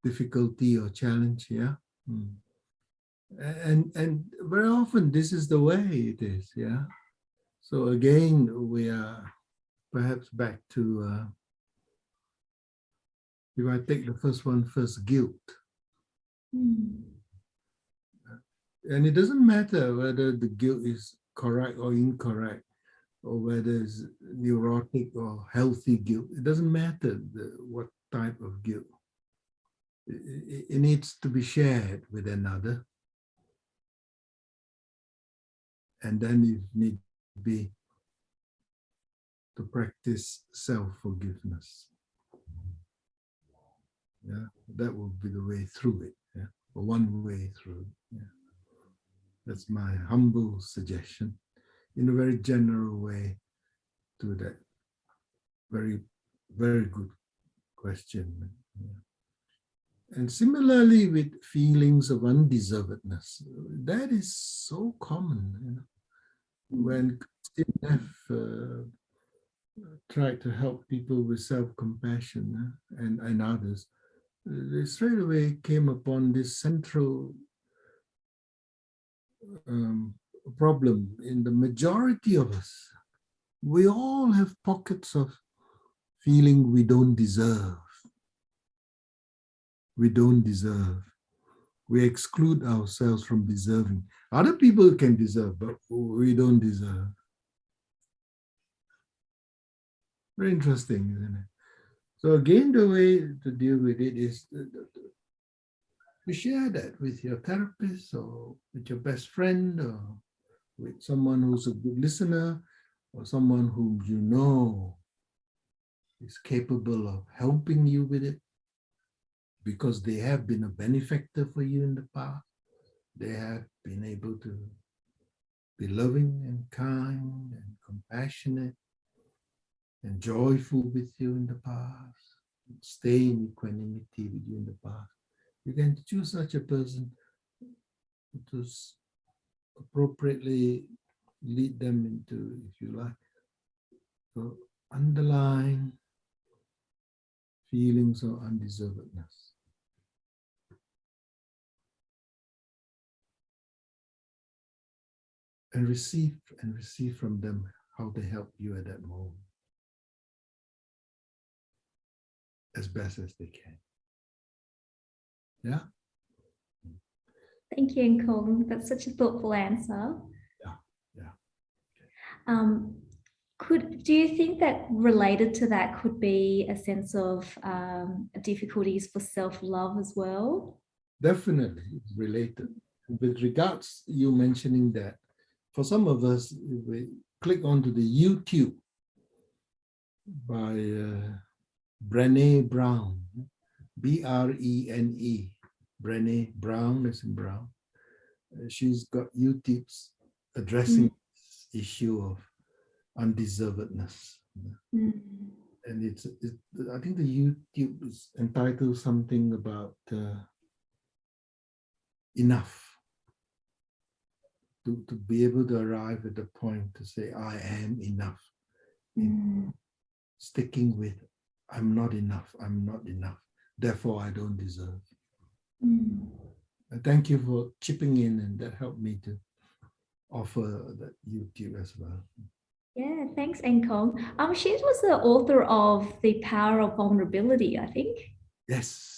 difficulty or challenge. Yeah. And very often this is the way it is. Yeah. So again, we are perhaps back to if I take the first one first, guilt. And it doesn't matter whether the guilt is correct or incorrect, or whether it's neurotic or healthy guilt. It doesn't matter what type of guilt. It needs to be shared with another. And then you need to be to practice self-forgiveness. Yeah, that will be the way through it. Yeah, or one way through it. Yeah. That's my humble suggestion, in a very general way, to that very, very good question. Yeah. And similarly with feelings of undeservedness, that is so common. You know? When Christine tried to help people with self-compassion and others, they straight away came upon this central problem in the majority of us. We all have pockets of feeling we don't deserve. We don't deserve. We exclude ourselves from deserving. Other people can deserve, but we don't deserve. Very interesting, isn't it? So again, the way to deal with it is to share that with your therapist or with your best friend or with someone who's a good listener or someone whom you know is capable of helping you with it because they have been a benefactor for you in the past. They have been able to be loving and kind and compassionate and joyful with you in the past, stay in equanimity with you in the past. You can choose such a person to appropriately lead them into, if you like, the underlying feelings of undeservedness. And receive from them how they help you at that moment as best as they can. Yeah? Thank you, Eng-Kong. That's such a thoughtful answer. Yeah. Do you think that related to that could be a sense of difficulties for self-love as well? Definitely, it's related. With regards you mentioning that, for some of us, we click onto the YouTube by Brené Brown, B-R-E-N-E, Brené Brown, as in Brown. She's got YouTubes addressing this issue of undeservedness. And I think the YouTube is entitled something about enough. To be able to arrive at the point to say, I am enough. Sticking with, I'm not enough, therefore I don't deserve. Thank you for chipping in, and that helped me to offer that YouTube as well. Yeah, thanks, Eng-Kong. She was the author of The Power of Vulnerability, I think. Yes.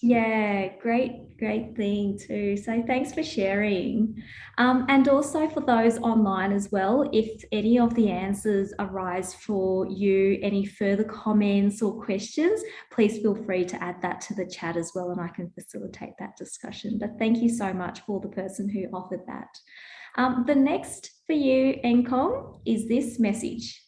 Yeah, great thing too. So thanks for sharing. And also for those online as well, if any of the answers arise for you, any further comments or questions, please feel free to add that to the chat as well, and I can facilitate that discussion. But thank you so much for the person who offered that. The next for you, Eng-Kong, is this message.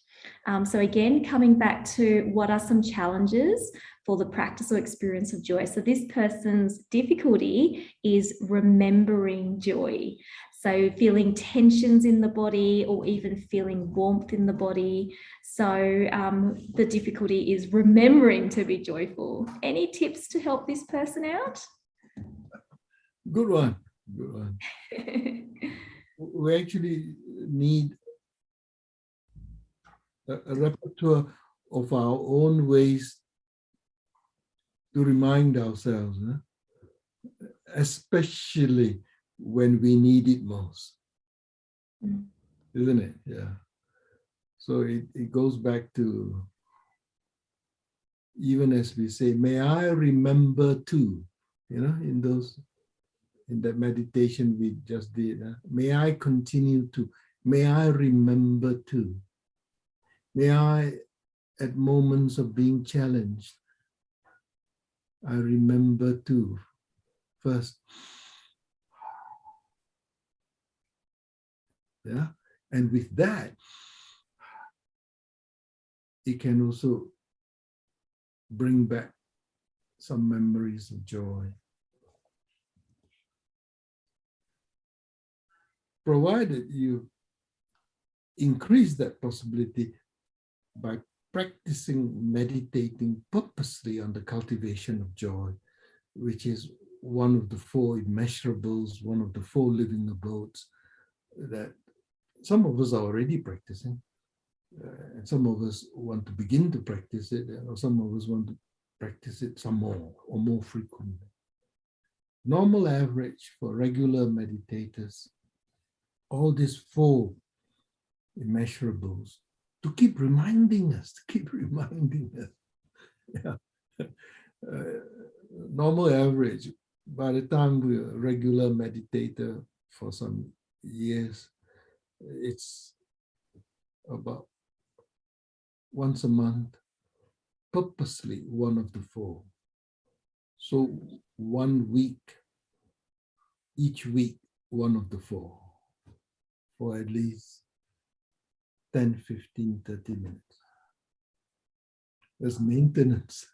So again, coming back to what are some challenges for the practice or experience of joy. So this person's difficulty is remembering joy. So feeling tensions in the body or even feeling warmth in the body. So the difficulty is remembering to be joyful. Any tips to help this person out? Good one. We actually need a repertoire of our own ways to remind ourselves, especially when we need it most, isn't it? Yeah. So it goes back to, even as we say, may I remember to, in that meditation we just did, may I continue to, may I remember to, may I, at moments of being challenged, I remember to first, yeah, and with that, it can also bring back some memories of joy. Provided you increase that possibility by practicing meditating purposely on the cultivation of joy, which is one of the 4 immeasurables, one of the 4 living abodes that some of us are already practicing, and some of us want to begin to practice it, or some of us want to practice it some more or more frequently. Normal average for regular meditators, all these 4 immeasurables, to keep reminding us, Yeah. Normal average, by the time we're a regular meditator for some years, it's about once a month, purposely one of the 4. So 1 week, each week, one of the 4, for at least 10, 15, 30 minutes. There's maintenance.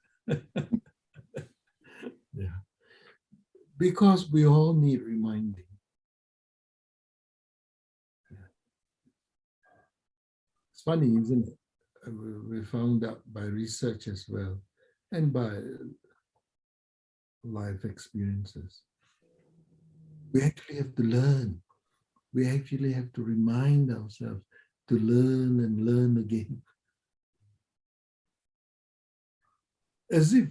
Yeah. Because we all need reminding. Yeah. It's funny, isn't it? We found out by research as well, and by life experiences. We actually have to learn. We actually have to remind ourselves to learn and learn again. As if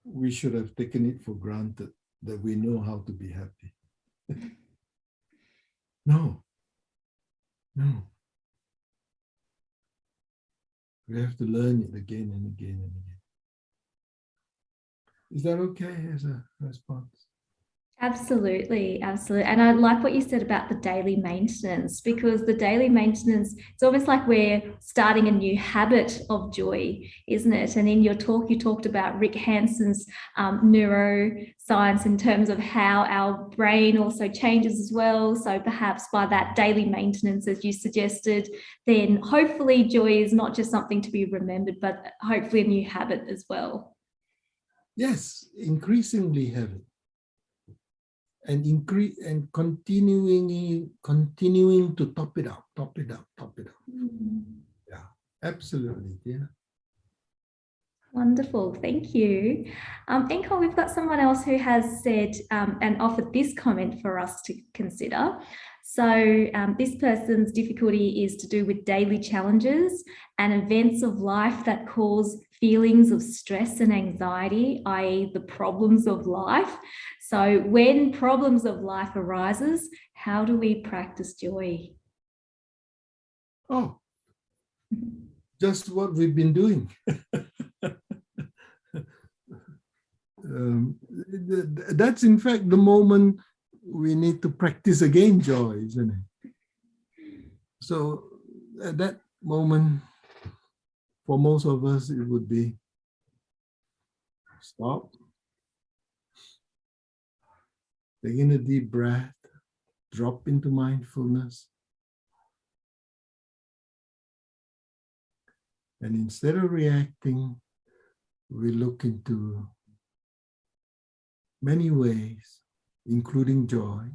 we should have taken it for granted that we know how to be happy. No. We have to learn it again and again and again. Is that okay as a response? Absolutely, absolutely. And I like what you said about the daily maintenance, because the daily maintenance, it's almost like we're starting a new habit of joy, isn't it? And in your talk, you talked about Rick Hanson's neuroscience in terms of how our brain also changes as well. So perhaps by that daily maintenance, as you suggested, then hopefully joy is not just something to be remembered, but hopefully a new habit as well. Yes, increasingly habit. And continuing to top it up. Yeah, absolutely. Yeah. Wonderful, thank you. Eng-Kong, we've got someone else who has said and offered this comment for us to consider. So this person's difficulty is to do with daily challenges and events of life that cause feelings of stress and anxiety, i.e. the problems of life. So when problems of life arises, how do we practice joy? Oh, just what we've been doing. That's in fact the moment we need to practice again joy, isn't it? So at that moment, for most of us, it would be stop, taking a deep breath, drop into mindfulness. And instead of reacting, we look into many ways, including joy,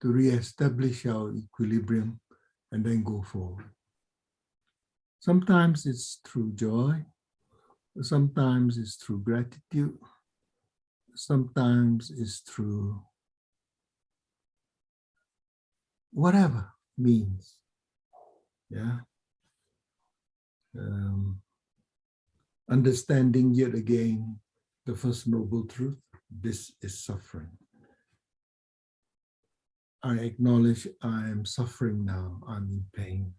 to re-establish our equilibrium and then go forward. Sometimes it's through joy, sometimes it's through gratitude, sometimes it's through whatever means. Yeah. Understanding yet again the first noble truth, this is suffering. I acknowledge I am suffering now, I'm in pain.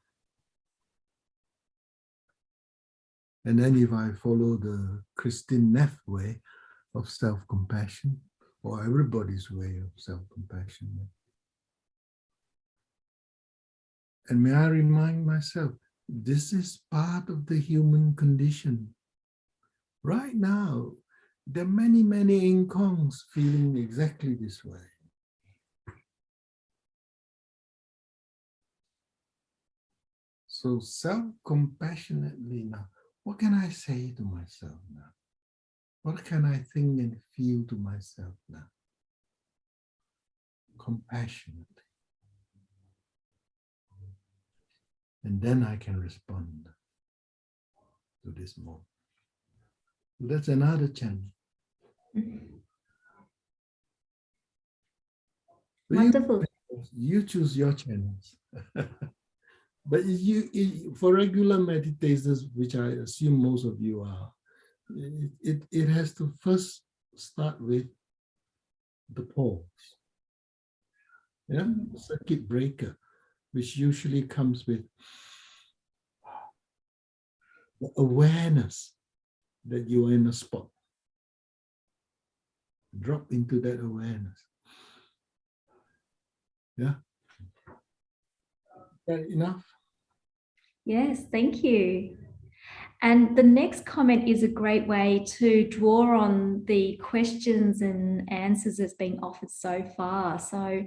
And then if I follow the Christine Neff way of self-compassion, or everybody's way of self-compassion, and may I remind myself, this is part of the human condition. Right now, there are many, many Eng-Kongs feeling exactly this way. So self-compassionately now, what can I say to myself now? What can I think and feel to myself now? Compassionately. And then I can respond to this moment. So that's another channel. Wonderful. You choose your channels. But for regular meditators, which I assume most of you are, it has to first start with the pause. Yeah, circuit breaker, which usually comes with the awareness that you are in a spot. Drop into that awareness. Yeah. Is that enough? Yes, thank you. And the next comment is a great way to draw on the questions and answers that's been offered so far. So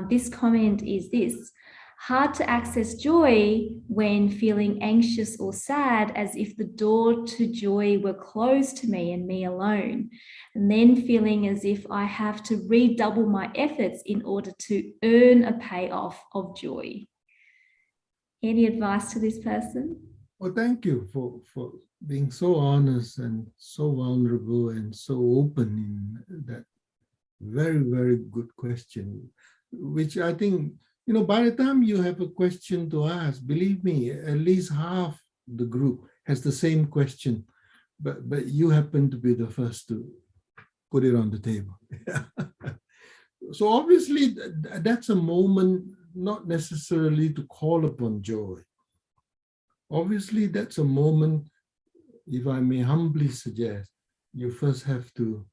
this comment is this: hard to access joy when feeling anxious or sad, as if the door to joy were closed to me and me alone. And then feeling as if I have to redouble my efforts in order to earn a payoff of joy. Any advice to this person? Well, thank you for being so honest and so vulnerable and so open in that very, very good question, which I think, by the time you have a question to ask, believe me, at least half the group has the same question, but you happen to be the first to put it on the table. So obviously, that's a moment not necessarily to call upon joy. Obviously, that's a moment, if I may humbly suggest, you first have to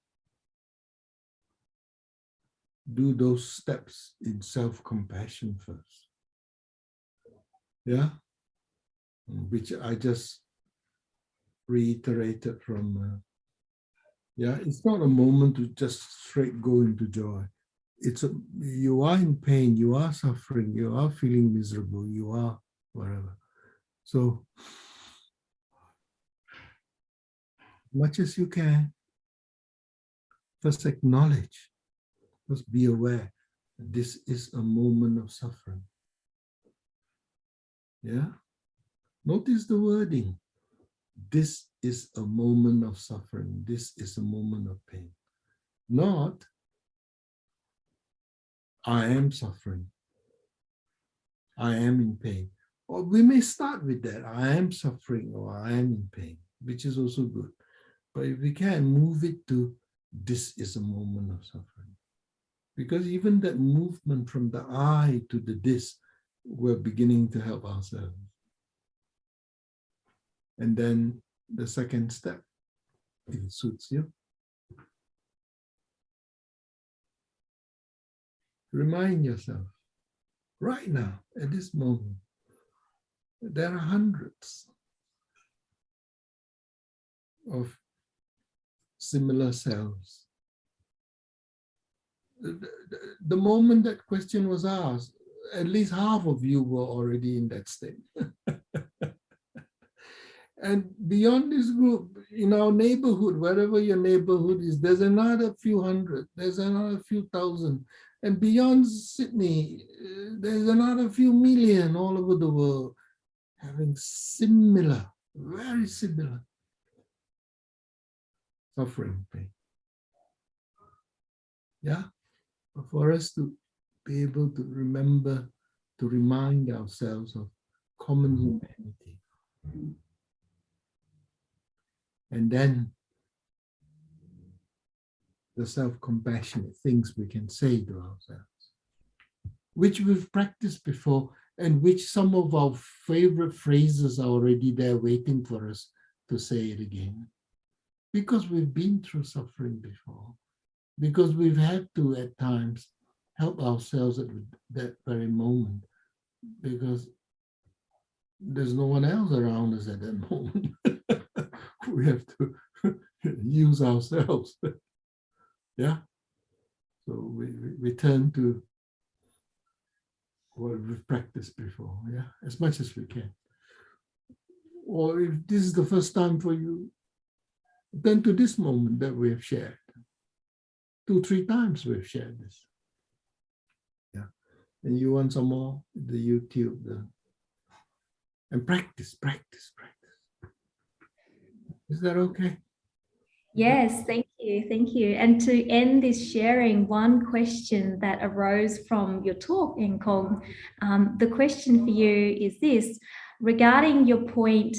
do those steps in self-compassion first. Yeah? Which I just reiterated from, it's not a moment to just straight go into joy. You are in pain, you are suffering, you are feeling miserable, you are whatever. So, much as you can, first acknowledge, first be aware that this is a moment of suffering. Yeah? Notice the wording. This is a moment of suffering. This is a moment of pain. Not, I am suffering. I am in pain. Or we may start with that. I am suffering or I am in pain, which is also good. But if we can, move it to, this is a moment of suffering. Because even that movement from the I to the this, we're beginning to help ourselves. And then the second step, if it suits you, remind yourself, right now, at this moment, there are hundreds of similar cells. The moment that question was asked, at least half of you were already in that state. And beyond this group, in our neighborhood, wherever your neighborhood is, there's another few hundred, there's another few thousand. And beyond Sydney, there's another few million all over the world having similar, very similar suffering, pain. Yeah? But for us to be able to remember, to remind ourselves of common humanity. And then the self-compassionate things we can say to ourselves, which we've practiced before, and which some of our favorite phrases are already there waiting for us to say it again. Because we've been through suffering before, because we've had to at times help ourselves at that very moment, because there's no one else around us at that moment. We have to use ourselves. Yeah. So we turn to what we've practiced before, yeah, as much as we can. Or if this is the first time for you, turn to this moment that we have shared. 2-3 times we've shared this. Yeah. And you want some more, the YouTube, and practice. Is that okay? Yes, thank you. Thank you. And to end this sharing, one question that arose from your talk, Eng-Kong, the question for you is this: regarding your point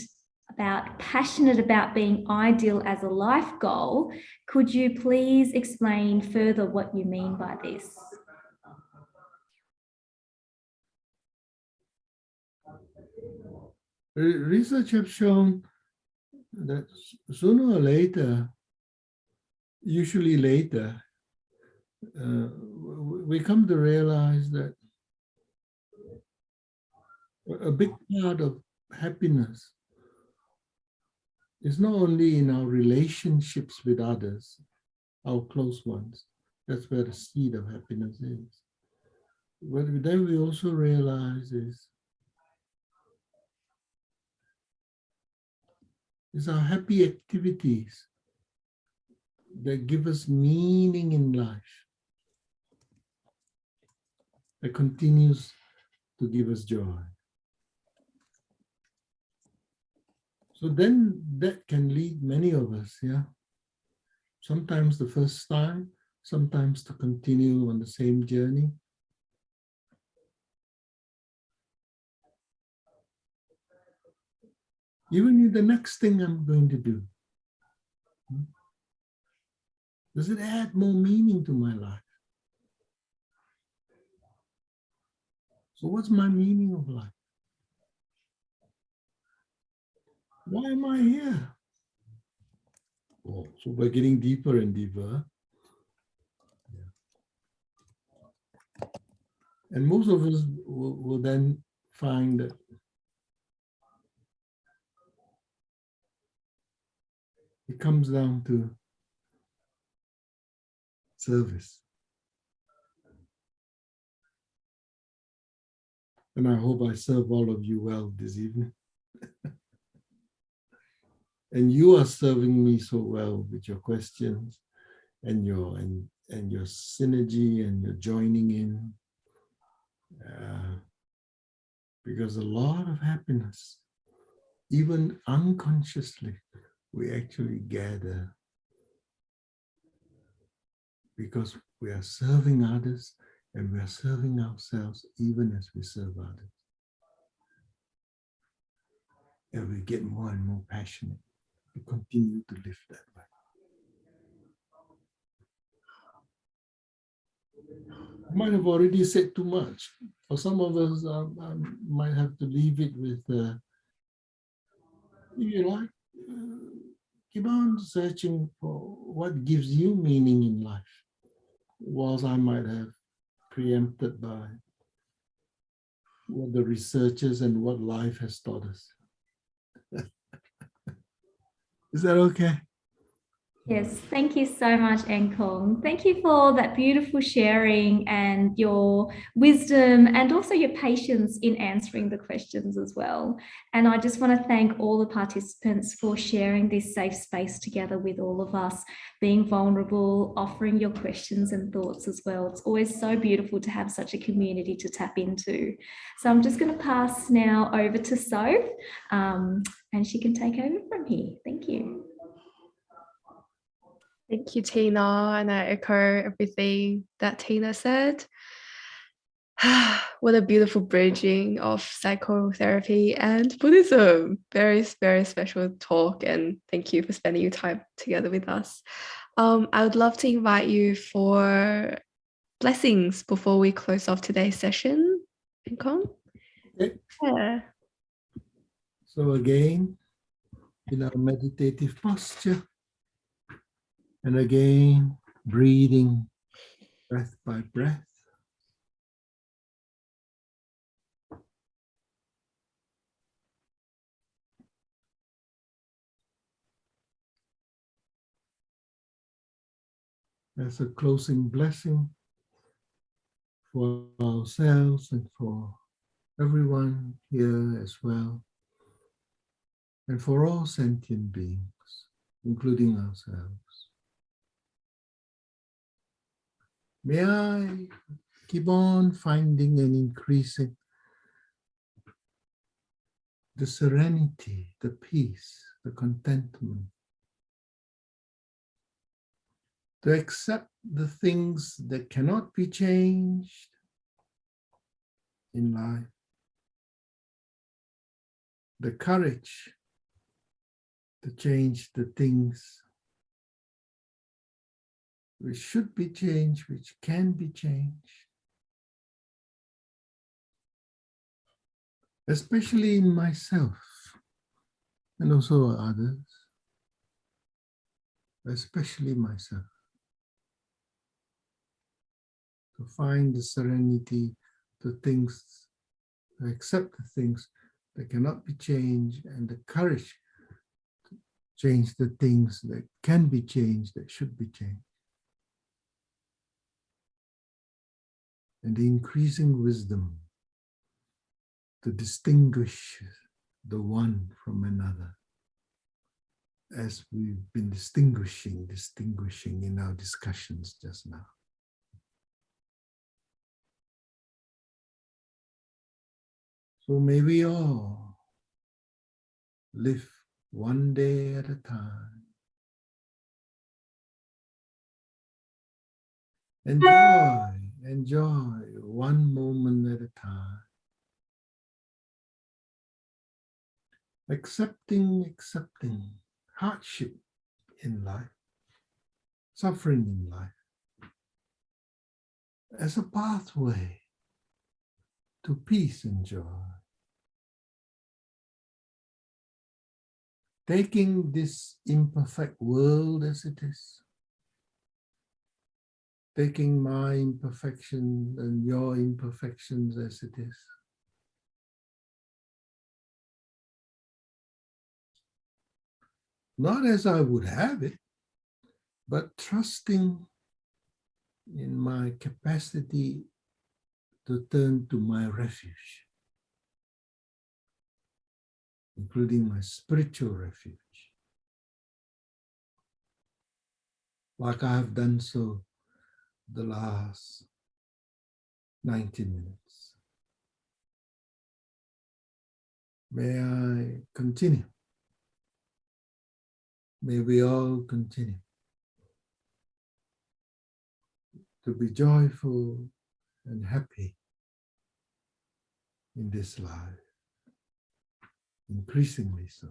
about passionate about being ideal as a life goal, could you please explain further what you mean by this? Research have shown that sooner or later, usually later, we come to realize that a big part of happiness is not only in our relationships with others, our close ones. That's where the seed of happiness is. What then we also realize is our happy activities that give us meaning in life, that continues to give us joy. So then that can lead many of us, yeah. Sometimes the first time, sometimes to continue on the same journey. Even in the next thing I'm going to do, does it add more meaning to my life? So what's my meaning of life? Why am I here? Oh, so we're getting deeper and deeper. Yeah. And most of us will then find that it comes down to service. And I hope I serve all of you well this evening. And you are serving me so well with your questions and your synergy and your joining in. Because a lot of happiness, even unconsciously, we actually gather because we are serving others and we are serving ourselves even as we serve others. And we get more and more passionate to continue to live that way. I might have already said too much. For some of us, I might have to leave it with, if you like, keep on searching for what gives you meaning in life, whilst I might have preempted by what the researchers and what life has taught us. Is that okay? Yes, thank you so much, Eng-Kong. Thank you for that beautiful sharing and your wisdom and also your patience in answering the questions as well. And I just want to thank all the participants for sharing this safe space together with all of us, being vulnerable, offering your questions and thoughts as well. It's always so beautiful to have such a community to tap into. So I'm just going to pass now over to Soph, and she can take over from here. Thank you. Thank you, Tina, and I echo everything that Tina said. What a beautiful bridging of psychotherapy and Buddhism. Very, very special talk, and thank you for spending your time together with us. I would love to invite you for blessings before we close off today's session. Eng-Kong? Okay. Yeah. So again, in our meditative posture, and again, breathing breath by breath. As a closing blessing for ourselves and for everyone here as well, and for all sentient beings, including ourselves. May I keep on finding and increasing the serenity, the peace, the contentment to accept the things that cannot be changed in life, the courage to change the things which should be changed, which can be changed, especially in myself and also others, especially myself, to find the serenity to things, to accept the things that cannot be changed, and the courage to change the things that can be changed, that should be changed. And the increasing wisdom to distinguish the one from another, as we've been distinguishing in our discussions just now. So may we all live one day at a time. Enjoy one moment at a time. Accepting hardship in life, suffering in life, as a pathway to peace and joy. Taking this imperfect world as it is, taking my imperfection and your imperfections as it is, not as I would have it, but trusting in my capacity to turn to my refuge, including my spiritual refuge, like I have done so the last 90 minutes. May I continue. May we all continue to be joyful and happy in this life, increasingly so.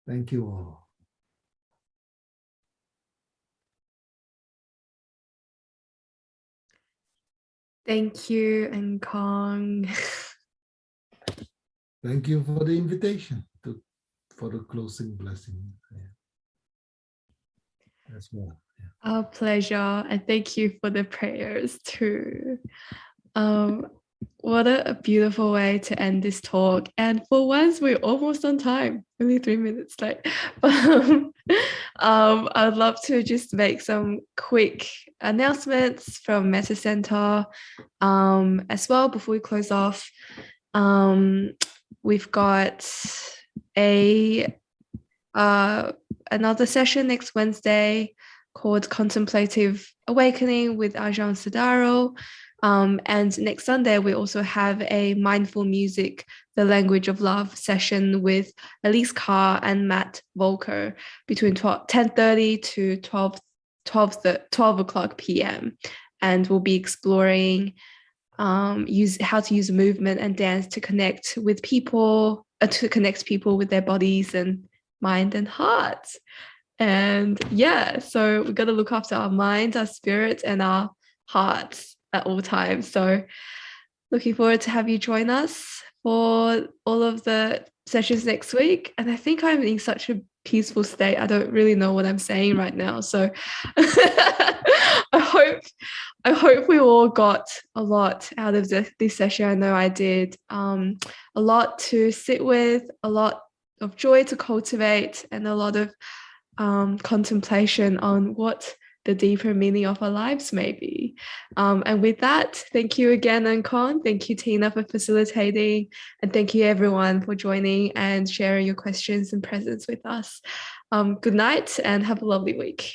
Thank you all. Thank you, Eng-Kong. Thank you for the invitation for the closing blessing as well. Yeah. Our pleasure, and thank you for the prayers too. What a beautiful way to end this talk. And for once, we're almost on time, only 3 minutes late. But I'd love to just make some quick announcements from Metta Center as well before we close off. We've got another session next Wednesday called Contemplative Awakening with Ajahn Sadaro. And next Sunday, we also have a Mindful Music, the Language of Love session with Elise Carr and Matt Volker between 10:30 to 12 o'clock p.m. And we'll be exploring how to use movement and dance to connect with people, to connect people with their bodies and mind and heart. And yeah, so we've got to look after our minds, our spirits, and our hearts at all times. So looking forward to have you join us for all of the sessions next week. And I think I'm in such a peaceful state. I don't really know what I'm saying right now. So I hope we all got a lot out of this session. I know I did. A lot to sit with, a lot of joy to cultivate, and a lot of contemplation on what the deeper meaning of our lives may be. And with that, thank you again, Eng-Kong. Thank you, Tina, for facilitating. And thank you, everyone, for joining and sharing your questions and presence with us. Good night and have a lovely week.